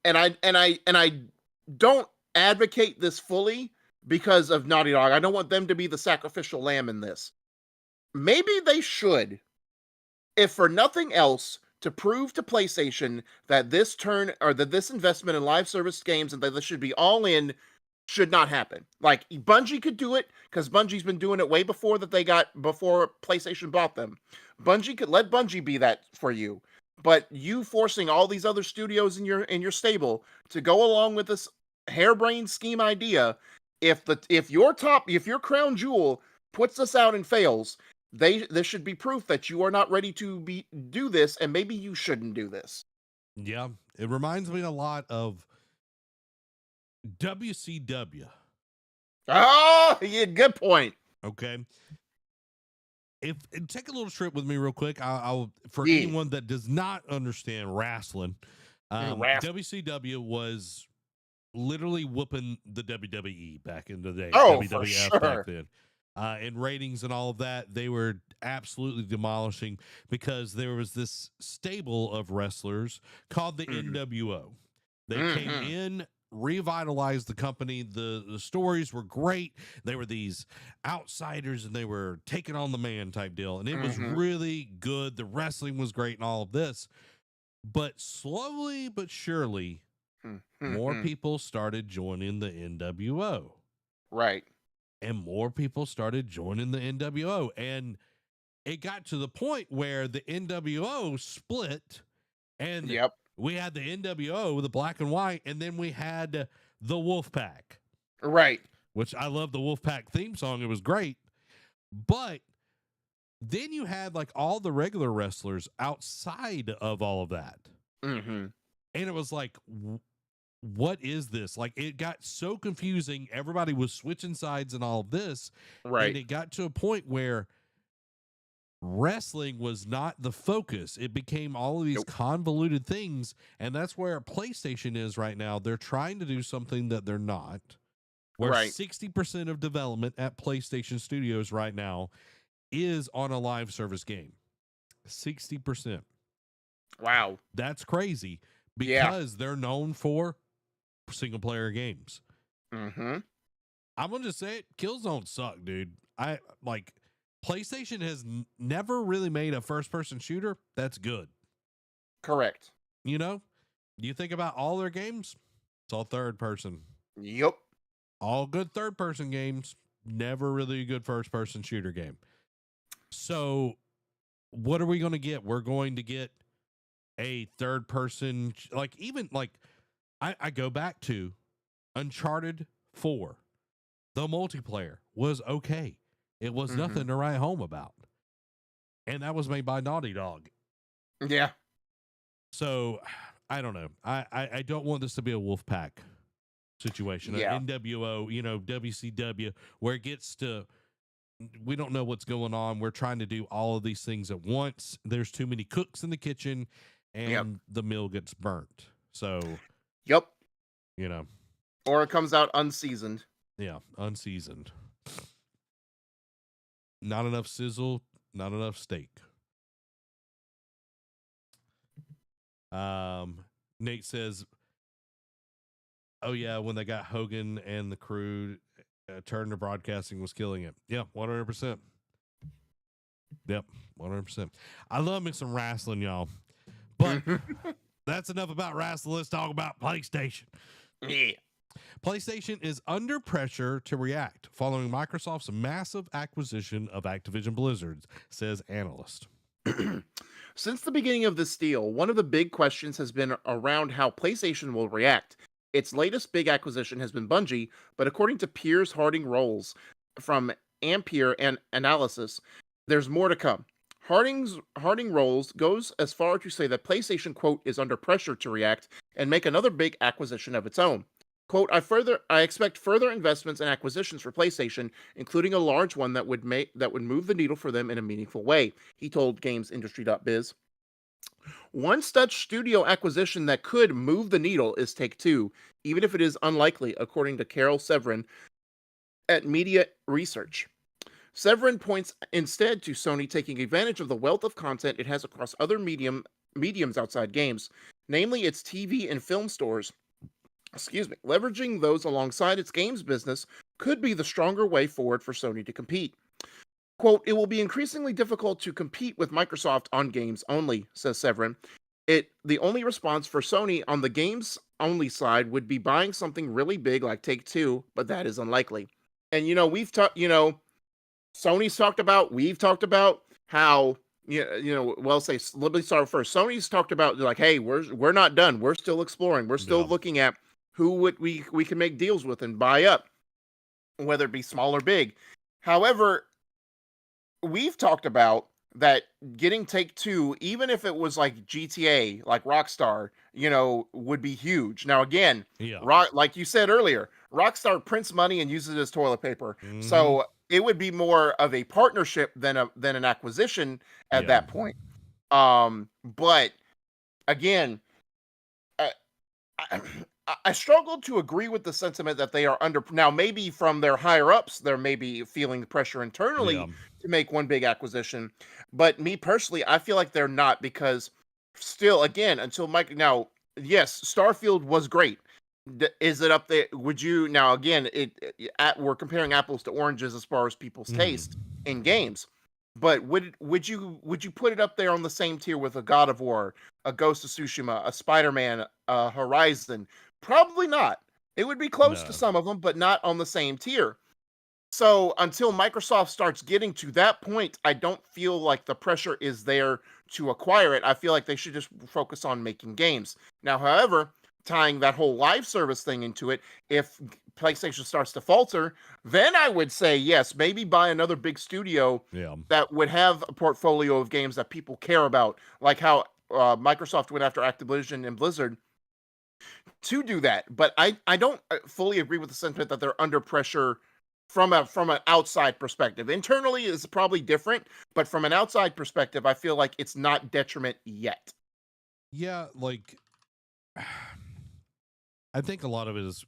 and I don't advocate this fully because of Naughty Dog. I don't want them to be the sacrificial lamb in this. Maybe they should, if for nothing else, to prove to PlayStation that this investment in live service games and that this should be all in should not happen. Like, Bungie could do it because Bungie's been doing it way before before PlayStation bought them. Bungie could let Bungie be that for you. But you forcing all these other studios in your stable to go along with this harebrained scheme idea, if your crown jewel puts this out and fails, this should be proof that you are not ready to do this, and maybe you shouldn't do this. Yeah, it reminds me a lot of WCW. Oh, yeah, good point. Okay. Take a little trip with me real quick. I'll for anyone that does not understand wrestling, WCW was literally whooping the WWE back in the day. WWF for sure. Back then. In ratings and all of that, they were absolutely demolishing because there was this stable of wrestlers called the NWO. They came in, revitalized the company. The stories were great. They were these outsiders and they were taking on the man type deal. And it was really good. The wrestling was great and all of this. But slowly but surely, more people started joining the NWO. Right. And more people started joining the NWO. And it got to the point where the NWO split. And we had the NWO, the black and white. And then we had the Wolfpack. Right. Which I love the Wolfpack theme song. It was great. But then you had like all the regular wrestlers outside of all of that. And it was like, what is this? Like, it got so confusing. Everybody was switching sides and all of this. Right. And it got to a point where wrestling was not the focus. It became all of these convoluted things, and that's where PlayStation is right now. They're trying to do something that they're not. Where 60% of development at PlayStation Studios right now is on a live service game. 60%. Wow. That's crazy because they're known for single player games. Mm-hmm. I'm going to just say it, Killzone suck, dude. PlayStation has never really made a first person shooter that's good. Correct. You know, you think about all their games, it's all third person. Yep. All good third person games, never really a good first person shooter game. So what are we going to get? We're going to get a third person, I go back to Uncharted 4. The multiplayer was okay. It was nothing to write home about. And that was made by Naughty Dog. Yeah. So I don't know. I don't want this to be a Wolfpack situation. Yeah. NWO, WCW, where it gets to, we don't know what's going on. We're trying to do all of these things at once. There's too many cooks in the kitchen and the meal gets burnt. So, or it comes out unseasoned. Yeah, unseasoned. Not enough sizzle, not enough steak. Nate says, oh yeah, when they got Hogan and the crew, Turner Broadcasting was killing it. Yeah, 100%. Yep, 100%. I love me some wrestling, y'all. But that's enough about wrestling. Let's talk about PlayStation. Yeah. PlayStation is under pressure to react following Microsoft's massive acquisition of Activision Blizzard, says analyst. Since the beginning of this deal, one of the big questions has been around how PlayStation will react. Its latest big acquisition has been Bungie, but according to Piers Harding Rolls from Ampere and Analysis, there's more to come. Harding Rolls goes as far to say that PlayStation, quote, is under pressure to react and make another big acquisition of its own. Quote, I expect further investments and acquisitions for PlayStation, including a large one that would move the needle for them in a meaningful way, he told GamesIndustry.biz. One such studio acquisition that could move the needle is Take-Two, even if it is unlikely, according to Carol Severin at Media Research. Severin points instead to Sony taking advantage of the wealth of content it has across other mediums outside games, namely its TV and film stores. Leveraging those alongside its games business could be the stronger way forward for Sony to compete. Quote, it will be increasingly difficult to compete with Microsoft on games only, says Severin. The only response for Sony on the games only side would be buying something really big like Take-Two, but that is unlikely. And we've talked, Sony's talked about, we've talked about how say let me start first. Sony's talked about like, hey, we're not done. We're still exploring. We're still looking at who would we can make deals with and buy up, whether it be small or big. However, we've talked about that getting Take-Two, even if it was like GTA, like Rockstar, would be huge. Now, again, like you said earlier, Rockstar prints money and uses it as toilet paper. Mm-hmm. So it would be more of a partnership than an acquisition at that point. But again, I struggle to agree with the sentiment that they are under. Now, maybe from their higher ups, they're maybe feeling the pressure internally to make one big acquisition. But me personally, I feel like they're not, because still, again, until Mike. Now, yes, Starfield was great. Is it up there? Would you now? Again, we're comparing apples to oranges as far as people's taste in games. But would you put it up there on the same tier with a God of War, a Ghost of Tsushima, a Spider-Man, a Horizon? Probably not. It would be close to some of them, but not on the same tier. So until Microsoft starts getting to that point, I don't feel like the pressure is there to acquire it. I feel like they should just focus on making games. Now, however, tying that whole live service thing into it, if PlayStation starts to falter, then I would say, yes, maybe buy another big studio that would have a portfolio of games that people care about, like how Microsoft went after Activision and Blizzard to do that. But I don't fully agree with the sentiment that they're under pressure from an outside perspective. Internally is probably different, but from an outside perspective, I feel like it's not detriment yet. Yeah, like I think a lot of it is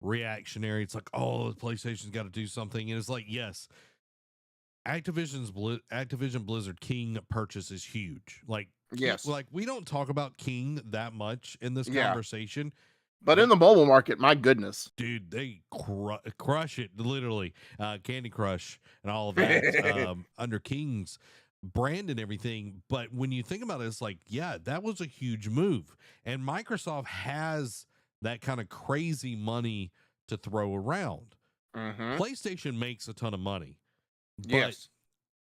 reactionary. It's like, oh, the PlayStation's got to do something, and it's like, yes, Activision Blizzard King purchase is huge. Like, Yes, like we don't talk about King that much in this yeah, conversation, but in the mobile market, my goodness, dude, they crush it literally. Candy Crush and all of that under King's brand and everything. But when you think about it, it's like, yeah, that was a huge move, and Microsoft has that kind of crazy money to throw around. PlayStation makes a ton of money, but yes,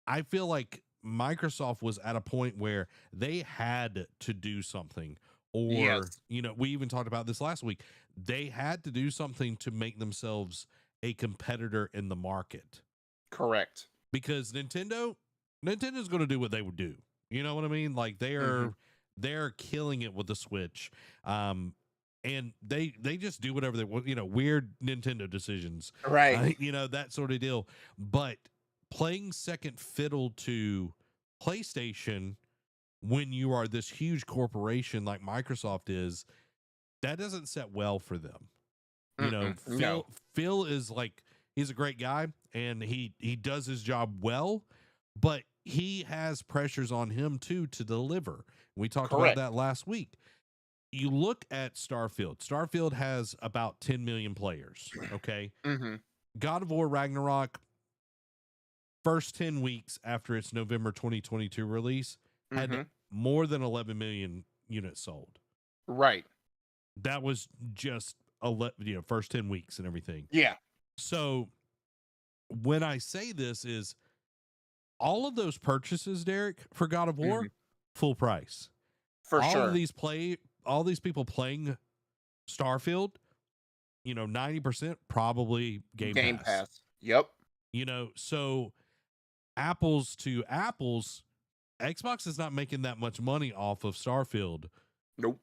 I feel like Microsoft was at a point where they had to do something, or, yes, we even talked about this last week. They had to do something to make themselves a competitor in the market, correct. because Nintendo's going to do what they would do. You know what I mean? Like they're killing it with the Switch. And they just do whatever they want, weird Nintendo decisions, Right. that sort of deal. But playing second fiddle to PlayStation when you are this huge corporation like Microsoft is, that doesn't set well for them. No. Phil is like, he's a great guy and he does his job well, but he has pressures on him too to deliver. We talked Correct. about that last week. You look at Starfield. Starfield has about 10 million players. Okay. God of War Ragnarok, first 10 weeks after its November 2022 release, had more than 11 million units sold. Right. That was just first 10 weeks and everything. Yeah. So when I say this is all of those purchases, Derek, for God of War, full price. For all sure. All these people playing Starfield, 90% probably Game Pass. Yep. So apples to apples, Xbox is not making that much money off of Starfield. Nope.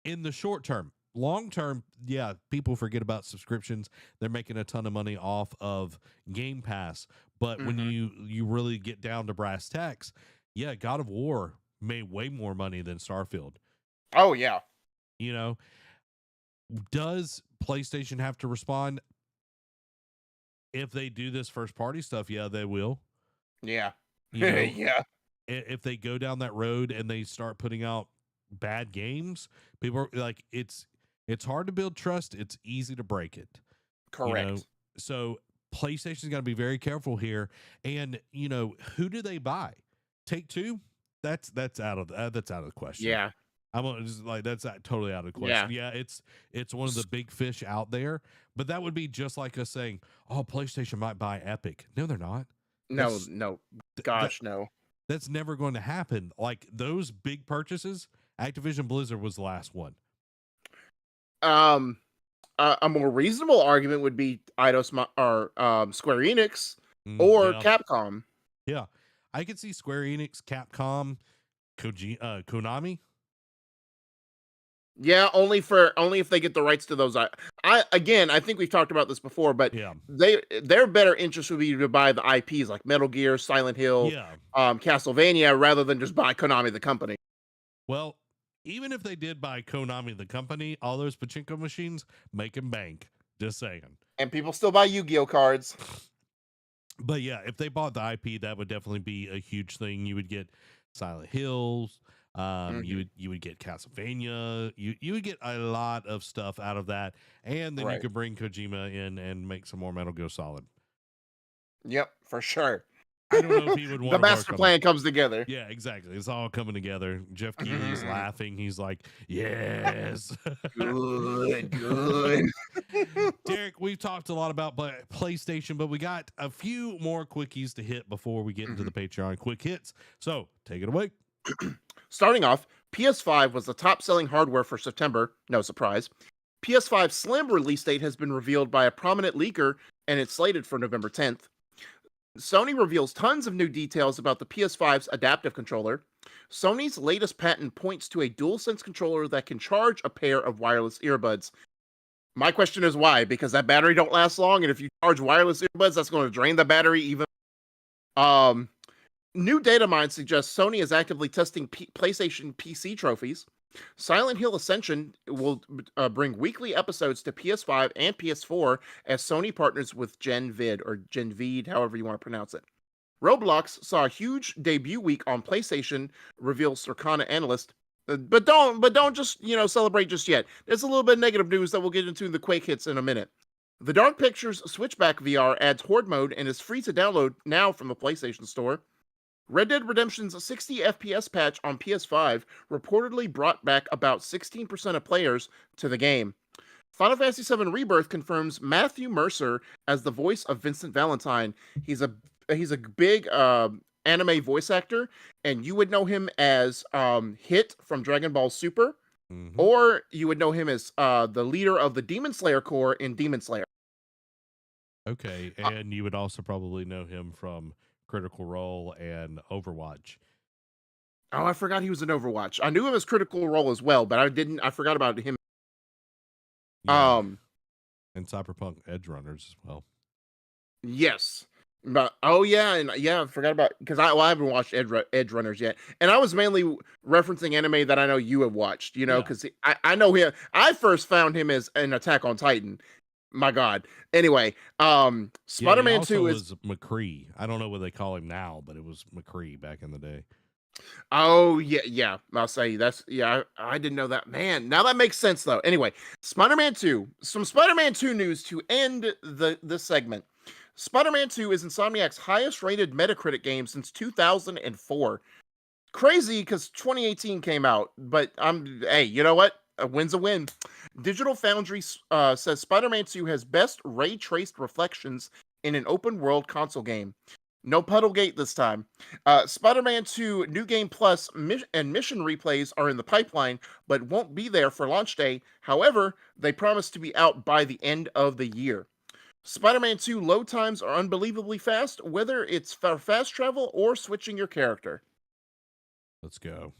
In the short term. Long term, yeah, people forget about subscriptions. They're making a ton of money off of Game Pass. But when you really get down to brass tacks, yeah, God of War made way more money than Starfield. Oh, yeah. Does PlayStation have to respond? If they do this first party stuff, yeah, they will. Yeah. Yeah. If they go down that road and they start putting out bad games, people are like, it's hard to build trust. It's easy to break it. Correct. So PlayStation's got to be very careful here. And who do they buy? Take-Two? That's out of the question. Yeah. I'm just like, that's totally out of the question. Yeah, it's one of the big fish out there, but that would be just like us saying, oh, PlayStation might buy Epic. No, they're not. No. Gosh, no. That's never going to happen. Like those big purchases, Activision Blizzard was the last one. A more reasonable argument would be Eidos or Square Enix or Capcom. Yeah, I could see Square Enix, Capcom, Konami. Yeah, only if they get the rights to those. I think we've talked about this before, but their better interest would be to buy the IPs like Metal Gear, Silent Hill, Castlevania, rather than just buy Konami the company. Well, even if they did buy Konami the company, all those pachinko machines make them bank. Just saying. And people still buy Yu-Gi-Oh cards. But yeah, if they bought the IP, that would definitely be a huge thing. You would get Silent Hills. You would get Castlevania. You would get a lot of stuff out of that, and then you could bring Kojima in and make some more Metal Gear Solid. Yep, for sure. I don't know if he would want the master plan comes together. Yeah, exactly. It's all coming together. Jeff Keighley's laughing. He's like, "Yes, good." Derek, we've talked a lot about PlayStation, but we got a few more quickies to hit before we get into the Patreon quick hits. So take it away. Starting off, PS5 was the top-selling hardware for September. No surprise. PS5 Slim release date has been revealed by a prominent leaker, and it's slated for November 10th. Sony reveals tons of new details about the PS5's adaptive controller. Sony's latest patent points to a DualSense controller that can charge a pair of wireless earbuds. My question is why? Because that battery don't last long, and if you charge wireless earbuds, that's going to drain the battery even. New data mine suggests Sony is actively testing PlayStation PC trophies. Silent Hill Ascension will bring weekly episodes to PS5 and PS4 as Sony partners with Genvid or Genvid, however you want to pronounce it. Roblox saw a huge debut week on PlayStation, reveals Circana analyst. But don't just celebrate just yet. There's a little bit of negative news that we'll get into the Quake hits in a minute. The Dark Pictures Switchback VR adds Horde mode and is free to download now from the PlayStation Store. Red Dead Redemption's 60 FPS patch on PS5 reportedly brought back about 16% of players to the game. Final Fantasy VII Rebirth confirms Matthew Mercer as the voice of Vincent Valentine. He's a big anime voice actor, and you would know him as Hit from Dragon Ball Super, or you would know him as the leader of the Demon Slayer Corps in Demon Slayer. Okay, and you would also probably know him from Critical Role and Overwatch. Oh, I forgot he was in Overwatch. I knew him as Critical Role as well, but I forgot about him. Yeah. And Cyberpunk Edge Runners as well. Yes. But I forgot about, because I haven't watched Edge Runners yet, and I was mainly referencing anime that I know you have watched, because I know him. I first found him as an Attack on Titan. My God. Anyway, Spider-Man 2 was McCree. I don't know what they call him now, but it was McCree back in the day. Oh yeah. I'll say I didn't know that. Man, now that makes sense though. Anyway, Spider-Man 2. Some Spider-Man 2 news to end this segment. Spider-Man 2 is Insomniac's highest rated Metacritic game since 2004. Crazy because 2018 came out, but hey, you know what? A win's a win. Digital Foundry says Spider-Man 2 has best ray-traced reflections in an open-world console game. No Puddlegate this time. Spider-Man 2 New Game Plus and mission replays are in the pipeline, but won't be there for launch day. However, they promise to be out by the end of the year. Spider-Man 2 load times are unbelievably fast, whether it's for fast travel or switching your character. Let's go.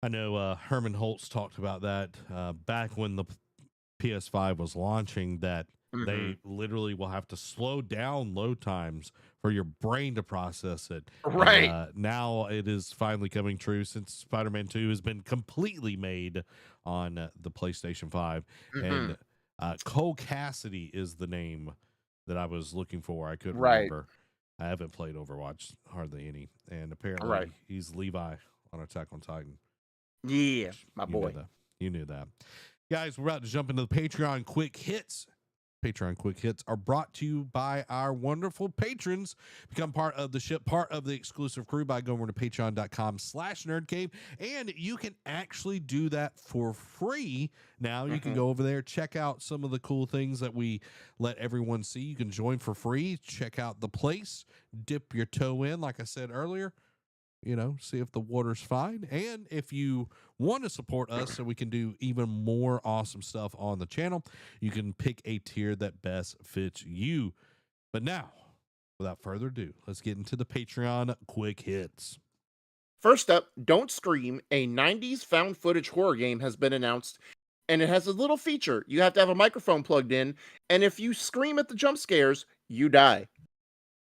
I know Herman Holtz talked about that back when the PS5 was launching, that they literally will have to slow down load times for your brain to process it. Right. Now it is finally coming true since Spider-Man 2 has been completely made on the PlayStation 5. And Cole Cassidy is the name that I was looking for. I couldn't remember. I haven't played Overwatch hardly any. And apparently he's Levi on Attack on Titan. Yeah, my boy. You knew that. Guys, we're about to jump into the Patreon Quick Hits. Patreon Quick Hits are brought to you by our wonderful patrons. Become part of the ship, part of the exclusive crew by going over to patreon.com/nerdcave. And you can actually do that for free. Now you can go over there, check out some of the cool things that we let everyone see. You can join for free, check out the place, dip your toe in, like I said earlier. See if the water's fine. And if you want to support us so we can do even more awesome stuff on the channel, you can pick a tier that best fits you. But now, without further ado, let's get into the Patreon Quick Hits. First up, Don't Scream, a 90s found footage horror game, has been announced, and it has a little feature. You have to have a microphone plugged in, and if you scream at the jump scares, you die.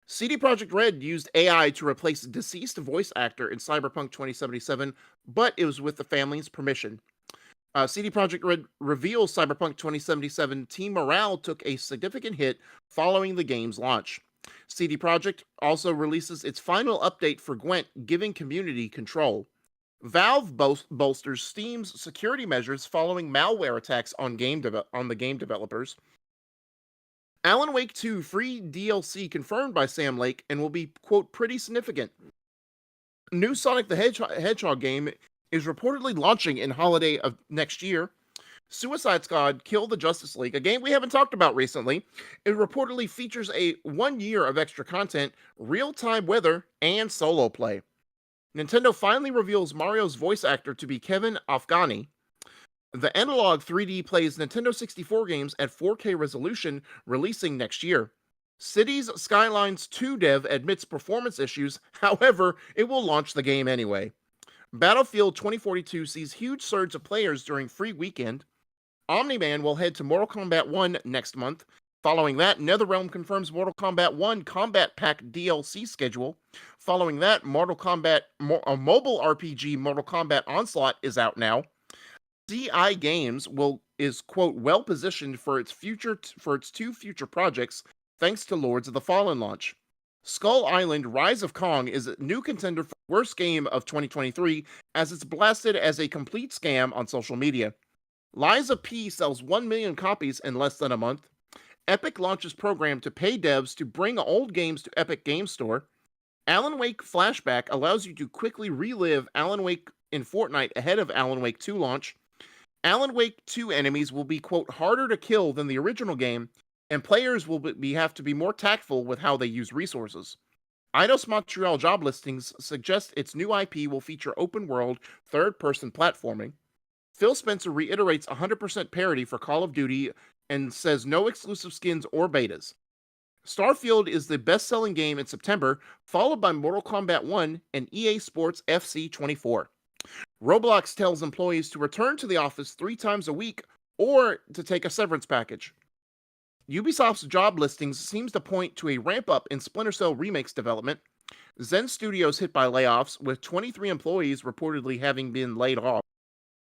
CD Projekt Red used AI to replace a deceased voice actor in Cyberpunk 2077, but it was with the family's permission. CD Projekt Red reveals Cyberpunk 2077 team morale took a significant hit following the game's launch. CD Projekt also releases its final update for Gwent, giving community control. Valve bolsters Steam's security measures following malware attacks on the game developers. Alan Wake 2 free DLC confirmed by Sam Lake and will be, quote, pretty significant. New Sonic the Hedgehog game is reportedly launching in holiday of next year. Suicide Squad Kill the Justice League, a game we haven't talked about recently, it reportedly features 1 year of extra content, real-time weather, and solo play. Nintendo finally reveals Mario's voice actor to be Kevin Afghani. The Analog 3D plays Nintendo 64 games at 4K resolution, releasing next year. Cities Skylines 2 dev admits performance issues, however, it will launch the game anyway. Battlefield 2042 sees huge surge of players during free weekend. Omni-Man will head to Mortal Kombat 1 next month. Following that, NetherRealm confirms Mortal Kombat 1 Combat Pack DLC schedule. Following that, a mobile RPG Mortal Kombat Onslaught is out now. CI Games is quote well positioned for its two future projects thanks to Lords of the Fallen launch. Skull Island: Rise of Kong is a new contender for worst game of 2023 as it's blasted as a complete scam on social media. Liza P sells 1 million copies in less than a month. Epic launches program to pay devs to bring old games to Epic Game Store. Alan Wake Flashback allows you to quickly relive Alan Wake in Fortnite ahead of Alan Wake 2 launch. Alan Wake 2 enemies will be, quote, harder to kill than the original game, and players will have to be more tactful with how they use resources. Eidos Montreal job listings suggest its new IP will feature open-world, third-person platforming. Phil Spencer reiterates 100% parity for Call of Duty and says no exclusive skins or betas. Starfield is the best-selling game in September, followed by Mortal Kombat 1 and EA Sports FC 24. Roblox tells employees to return to the office 3 times a week or to take a severance package. Ubisoft's job listings seems to point to a ramp-up in Splinter Cell Remake's development. Zen Studios hit by layoffs, with 23 employees reportedly having been laid off.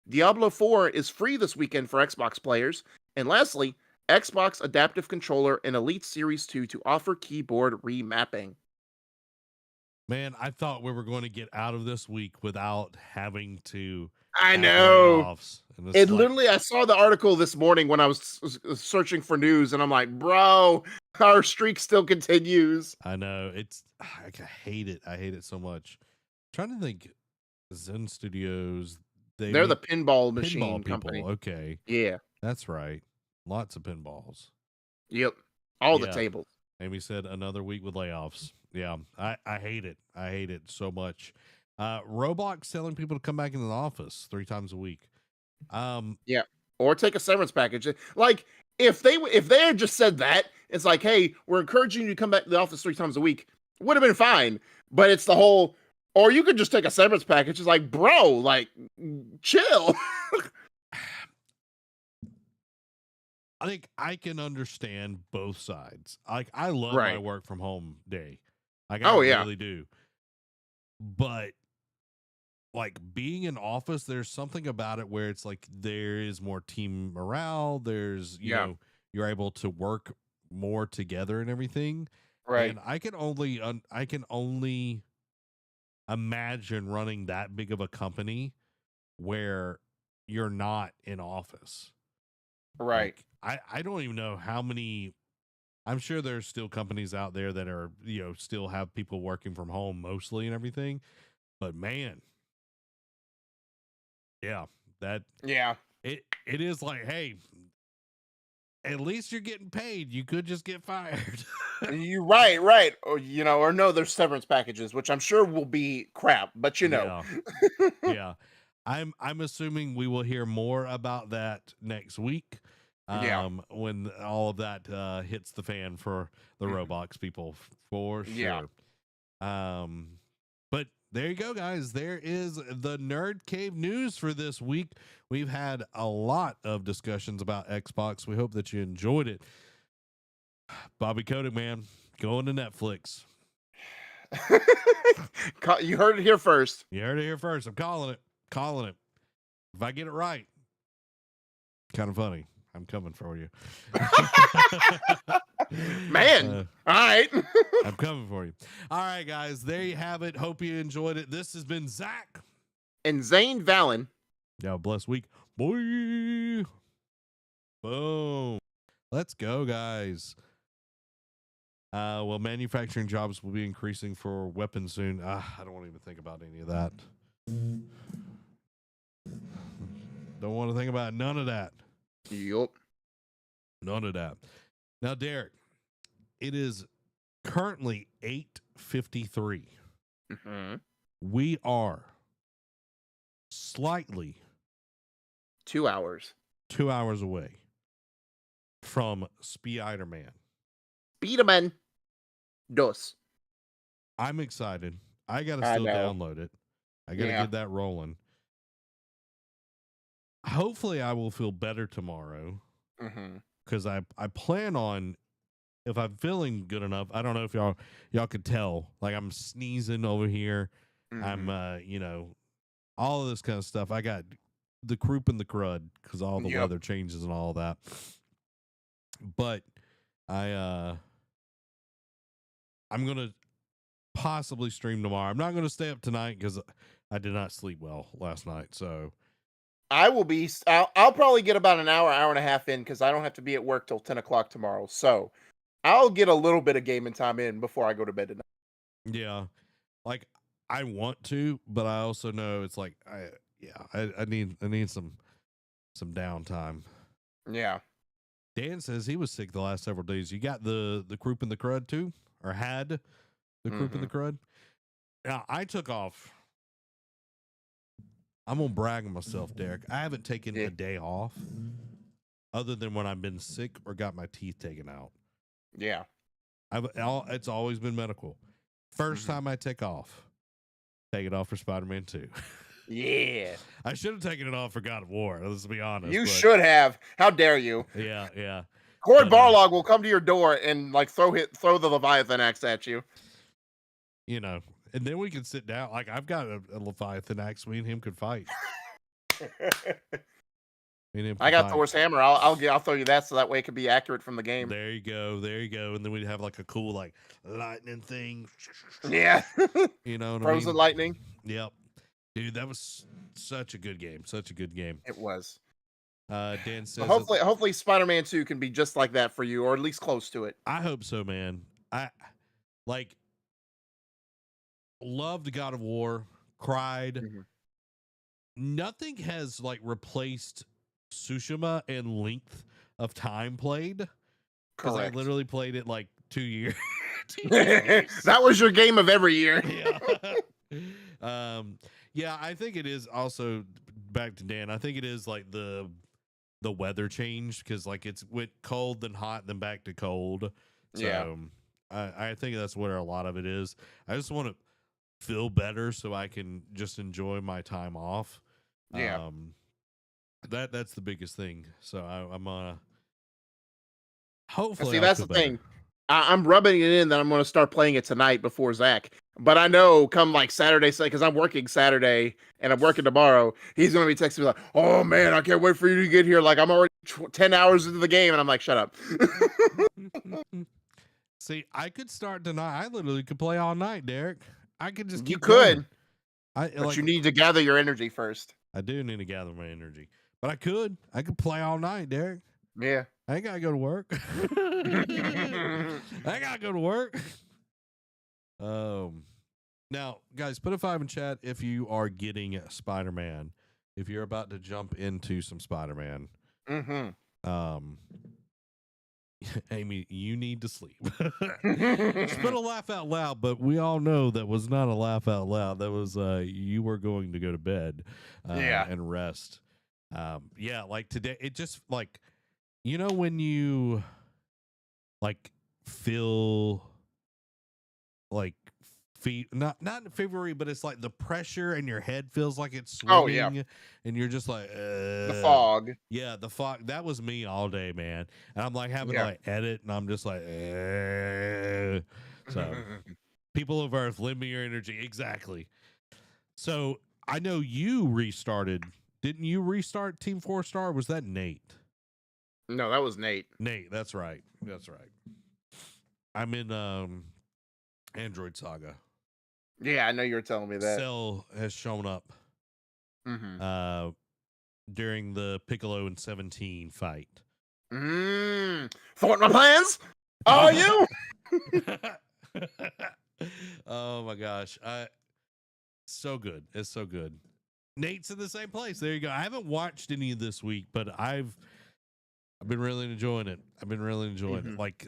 Diablo 4 is free this weekend for Xbox players. And lastly, Xbox Adaptive Controller and Elite Series 2 to offer keyboard remapping. Man, I thought we were going to get out of this week without having to. I know. It literally, I saw the article this morning when I was searching for news, and I'm like, bro, our streak still continues. I know. I hate it. I hate it so much. I'm trying to think. Zen Studios. They're the pinball machine company. Okay. Yeah. That's right. Lots of pinballs. Yep. All the tables. Amy said another week with layoffs. Yeah. I hate it. I hate it so much. Roblox telling people to come back into the office 3 times a week. Yeah. Or take a severance package. Like, if they had just said that, it's like, hey, we're encouraging you to come back to the office 3 times a week, would have been fine. But it's the whole, or you could just take a severance package. It's like, bro, like, chill. I think I can understand both sides. Like, I love my work from home day. Like, I really do. But like, being in office, there's something about it where it's like there is more team morale. There's, you know, you're able to work more together and everything. Right. And I can only imagine running that big of a company where you're not in office. Right. Like, I don't even know how many. I'm sure there's still companies out there that are, you know, still have people working from home mostly and everything. But man, it is like, hey, at least you're getting paid. You could just get fired. You right. Or, you know, or no, there's severance packages, which I'm sure will be crap, but you know. Yeah. I'm assuming we will hear more about that next week. When all of that hits the fan for the Roblox people, for sure. But there you go, guys. There is the NerdCave news for this week. We've had a lot of discussions about Xbox. We hope that you enjoyed it. Bobby Kotick, man, going to Netflix. You heard it here first. I'm calling it. If I get it right, kind of funny. I'm coming for you. Man. All right. I'm coming for you. All right, guys. There you have it. Hope you enjoyed it. This has been Zach. And Zane Vallon. Have a blessed week. Boy. Boom. Let's go, guys. Well, manufacturing jobs will be increasing for weapons soon. I don't want to even think about any of that. Don't want to think about none of that. Yup. None of that. Now, Derek, it is currently 8:53. Mm-hmm. We are slightly 2 hours. 2 hours away from Spider-Man. Spider-Man. Dos. I'm excited. I got to still download it. I got to get that rolling. hopefully I will feel better tomorrow because I plan on, if I'm feeling good enough. I don't know if y'all could tell, like I'm sneezing over here. I'm all of this kind of stuff. I got the croup and the crud because all the weather changes and all that. But I'm gonna possibly stream tomorrow. I'm not gonna stay up tonight because I did not sleep well last night. So I will be. I'll probably get about an hour and a half in because I don't have to be at work till 10 o'clock tomorrow. So I'll get a little bit of gaming time in before I go to bed tonight. Yeah, like I want to, but I also know it's like I need some downtime. Yeah. Dan says he was sick the last several days. You got the croup and the crud too, or had the croup and the crud? Now I took off. I'm gonna brag on myself, Derek. I haven't taken a day off, other than when I've been sick or got my teeth taken out. Yeah, it's always been medical. First time I take it off for Spider-Man 2. Yeah, I should have taken it off for God of War. Let's be honest. You should have. How dare you? Yeah. Corey Barlog will come to your door and like throw the Leviathan axe at you. And then we can sit down. Like I've got a Leviathan axe. Me and him could fight. I got Thor's hammer. I'll throw you that so that way it can be accurate from the game. There you go. And then we'd have like a cool like lightning thing. Yeah. Frozen lightning. Yep. Dude, that was such a good game. It was. Dan says hopefully Spider-Man 2 can be just like that for you, or at least close to it. I hope so, man. I loved God of War, cried. Nothing has like replaced Tsushima in length of time played. Because I literally played it like 2 years. That was your game of every year. Yeah, I think it is also, back to Dan, I think it is like the weather changed because like it's went cold then hot then back to cold. So I think that's where a lot of it is. I just want to feel better so I can just enjoy my time off. That's the biggest thing. So I'm hopefully. See, that's the thing. I'm rubbing it in that I'm going to start playing it tonight before Zach. But I know come like Saturday, because I'm working Saturday and I'm working tomorrow, he's going to be texting me like, "Oh man, I can't wait for you to get here. Like I'm already 10 hours into the game," and I'm like, "Shut up." See, I could start tonight. I literally could play all night, Derek. I could just keep You could. Going. But you need to gather your energy first. I do need to gather my energy. But I could play all night, Derek. Yeah. I ain't gotta go to work. I gotta go to work. Now, guys, put a 5 in chat if you are getting Spider-Man. If you're about to jump into some Spider-Man. Amy, you need to sleep. It's been a laugh out loud, but we all know that was not a laugh out loud. That was you were going to go to bed and rest. Like today, it just like, when you like feel like not in February, but it's like the pressure in your head feels like it's swimming, and you're just like the fog. Yeah, the fog. That was me all day, man. And I'm like having to like edit, and I'm just like, so people of Earth, lend me your energy. Exactly. So I know you restarted. Didn't you restart Team 4-Star? Was that Nate? No, that was Nate. Nate, that's right. I'm in Android Saga. Yeah, I know you were telling me that. Cell has shown up during the Piccolo and 17 fight. Thwart my plans? Are you? Oh my gosh. So good. It's so good. Nate's in the same place. There you go. I haven't watched any of this week, but I've been really enjoying it. it. Like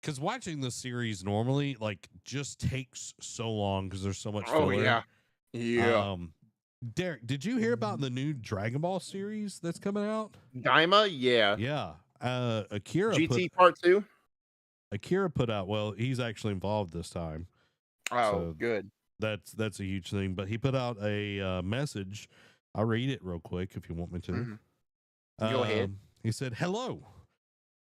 because watching the series normally like just takes so long because there's so much filler. Yeah. Derek, did you hear about the new Dragon Ball series that's coming out? Daima? Yeah. Akira GT Part 2? Akira put out, well, he's actually involved this time. Oh, so good. That's a huge thing. But he put out a message I'll read it real quick if you want me to. Mm-hmm. Go ahead. He said, "Hello,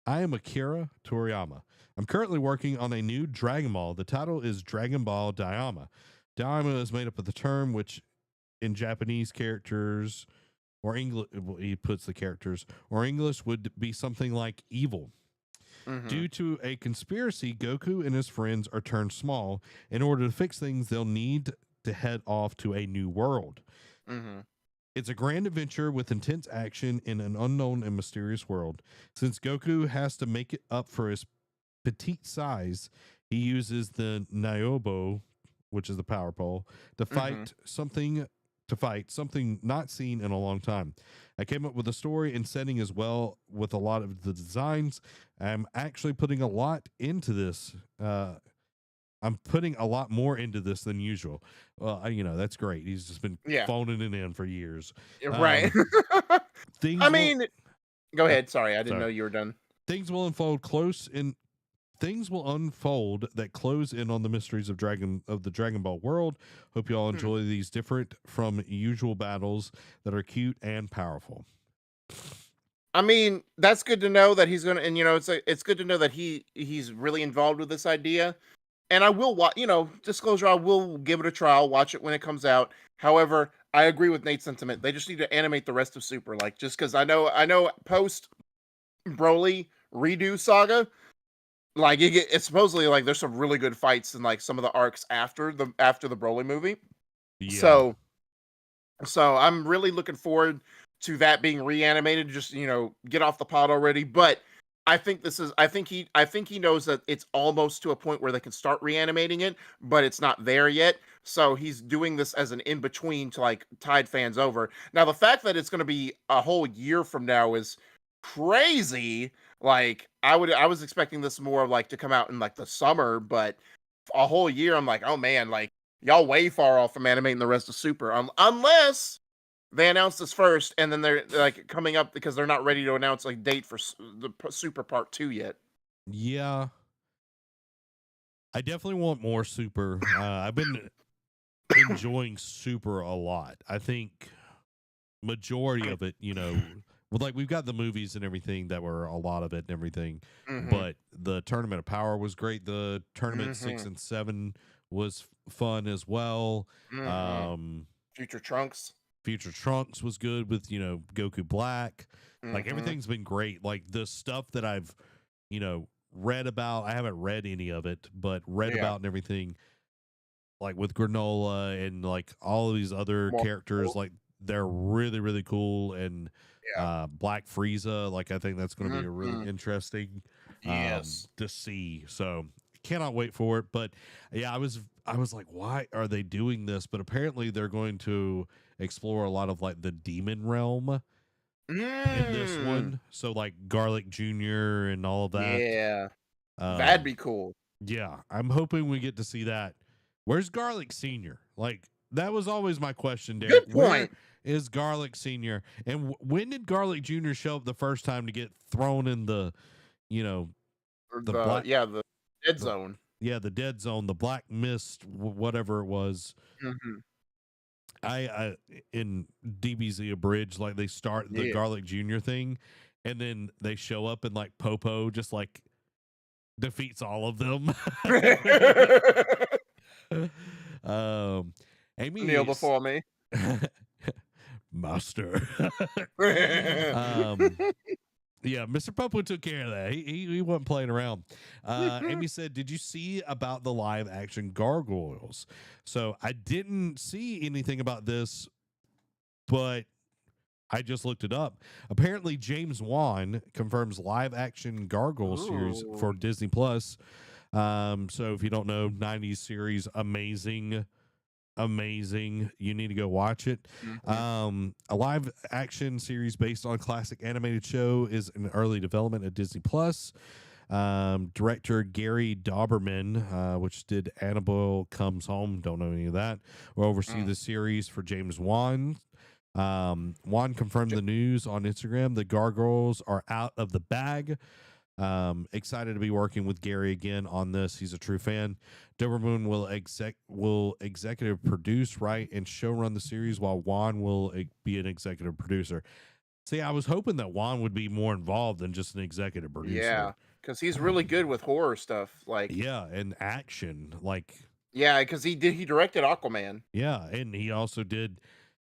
I am Akira Toriyama. I'm currently working on a new Dragon Ball. The title is Dragon Ball Daima. Daima is made up of the term which in Japanese characters or English, he puts the characters, or English would be something like evil. Mm-hmm. Due to a conspiracy, Goku and his friends are turned small. In order to fix things, they'll need to head off to a new world. Mm-hmm. It's a grand adventure with intense action in an unknown and mysterious world. Since Goku has to make it up for his petite size, he uses the Nyobo, which is the power pole, to fight something not seen in a long time. I came up with a story and setting as well with a lot of the designs. I'm actually putting a lot into this. I'm putting a lot more into this than usual. Well, that's great. He's just been phoning it in for years. Right. Go ahead. Sorry, I didn't know you were done. Things will unfold that close in on the mysteries of the Dragon Ball world. Hope you all enjoy these different from usual battles that are cute and powerful. I mean, that's good to know that he's gonna, and it's good to know that he's really involved with this idea. And I will watch, disclosure, I will give it a try. I'll watch it when it comes out. However, I agree with Nate's sentiment. They just need to animate the rest of Super, just because I know post Broly redo saga, it's supposedly there's some really good fights in some of the arcs after the Broly movie. Yeah. So I'm really looking forward to that being reanimated. Just get off the pot already. But I think he knows that it's almost to a point where they can start reanimating it, but it's not there yet. So he's doing this as an in between to tide fans over. Now the fact that it's going to be a whole year from now is crazy. I was expecting this more to come out in the summer, but a whole year. I'm oh man, y'all way far off from animating the rest of Super, unless they announced this first, and then they're coming up because they're not ready to announce date for the Super Part 2 yet. Yeah, I definitely want more Super. I've been enjoying Super a lot. I think majority of it, we've got the movies and everything that were a lot of it and everything, but the Tournament of Power was great. The Tournament 6 and 7 was fun as well. Future Trunks was good with Goku Black. Everything's been great. The stuff that I've read about, I haven't read any of it, but read about and everything, with Granola and all of these other characters, they're really, really cool. And Black Frieza, I think that's going to be a really interesting to see. So cannot wait for it. But yeah, I was like, why are they doing this? But apparently they're going to explore a lot of the demon realm in this one. So Garlic Jr. and all of that. Yeah. That'd be cool. Yeah. I'm hoping we get to see that. Where's Garlic Sr.? That was always my question, Derek. Good point. Where is Garlic Sr.? And when did Garlic Jr. show up the first time to get thrown in the the dead zone? Yeah, the dead zone, the black mist, whatever it was. I in DBZ Abridged, they start the Garlic Jr. thing, and then they show up and Popo just defeats all of them. Amy kneel before me. Master. Yeah, Mr. Popo took care of that. He wasn't playing around. Amy said, did you see about the live action Gargoyles? So I didn't see anything about this, but I just looked it up. Apparently, James Wan confirms live action Gargoyle series for Disney Plus. So if you don't know, 90s series, amazing. You need to go watch it. A live action series based on a classic animated show is in early development at Disney Plus. Director Gary Dauberman, which did Annabelle Comes Home, don't know any of that, will oversee the series for James Wan. Wan confirmed the news on Instagram. The Gargoyles are out of the bag. Excited to be working with Gary again on this. He's a true fan. Deborah Moon will executive produce, write, and showrun the series, while Juan will be an executive producer. See, I was hoping that Juan would be more involved than just an executive producer. Yeah, because he's really good with horror stuff. Like, yeah, and action. Like, yeah, because he directed Aquaman. Yeah, and he also did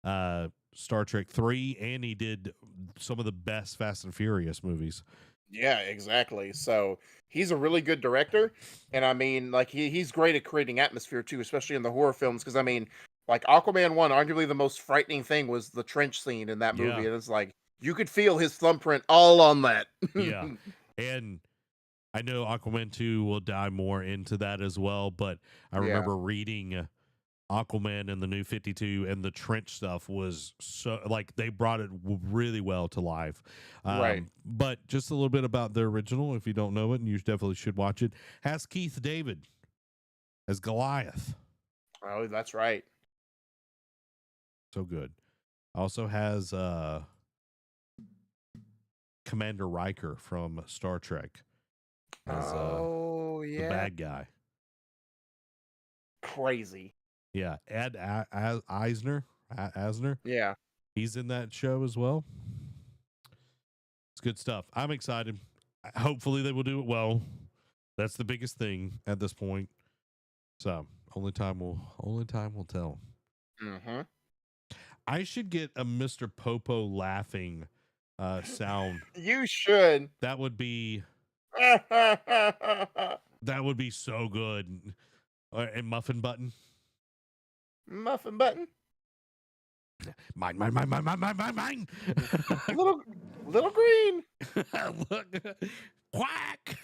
Star Trek 3, and he did some of the best Fast and Furious movies. Yeah, exactly. So he's a really good director, and I mean, like he's great at creating atmosphere too, especially in the horror films. Because I mean, like Aquaman 1, arguably the most frightening thing was the trench scene in that movie, and it's like you could feel his thumbprint all on that. Yeah, and I know Aquaman 2 will dive more into that as well, but I remember reading Aquaman and the New 52 and the trench stuff was so, like, they brought it really well to life. Right. But just a little bit about the original, if you don't know it, and you definitely should watch it, has Keith David as Goliath. Oh, that's right. So good. Also has Commander Riker from Star Trek as the bad guy. Crazy. Yeah, Ed Asner. Yeah. He's in that show as well. It's good stuff. I'm excited. Hopefully they will do it well. That's the biggest thing at this point. So only time will tell. Mm-hmm. I should get a Mr. Popo laughing sound. You should. That would be so good. And Muffin Button. Muffin Button. Mine. little green. Look. Quack.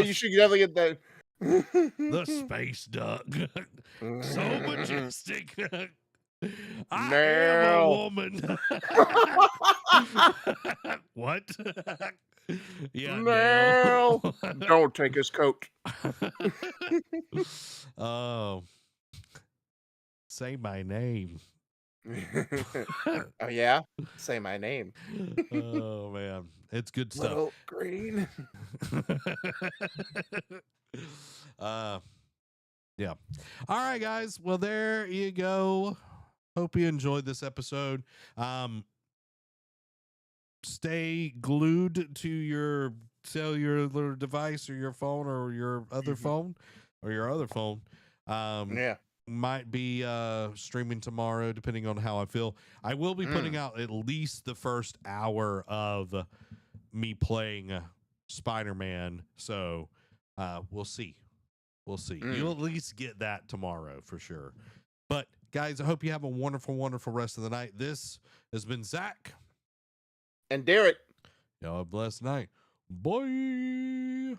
You should definitely get that. The space duck. So majestic. I am a woman. What? Yeah. No. Don't take his coat. Oh. Say my name. Oh yeah? Say my name. Oh man. It's good stuff. Little green. Yeah. All right, guys. Well, there you go. Hope you enjoyed this episode. Stay glued to your cellular device or your phone or your other phone or your other phone. Yeah. Might be streaming tomorrow, depending on how I feel. I will be putting out at least the first hour of me playing Spider-Man. So we'll see. You'll at least get that tomorrow for sure. But guys, I hope you have a wonderful, wonderful rest of the night. This has been Zach. And Derek. Y'all have a blessed night. Bye.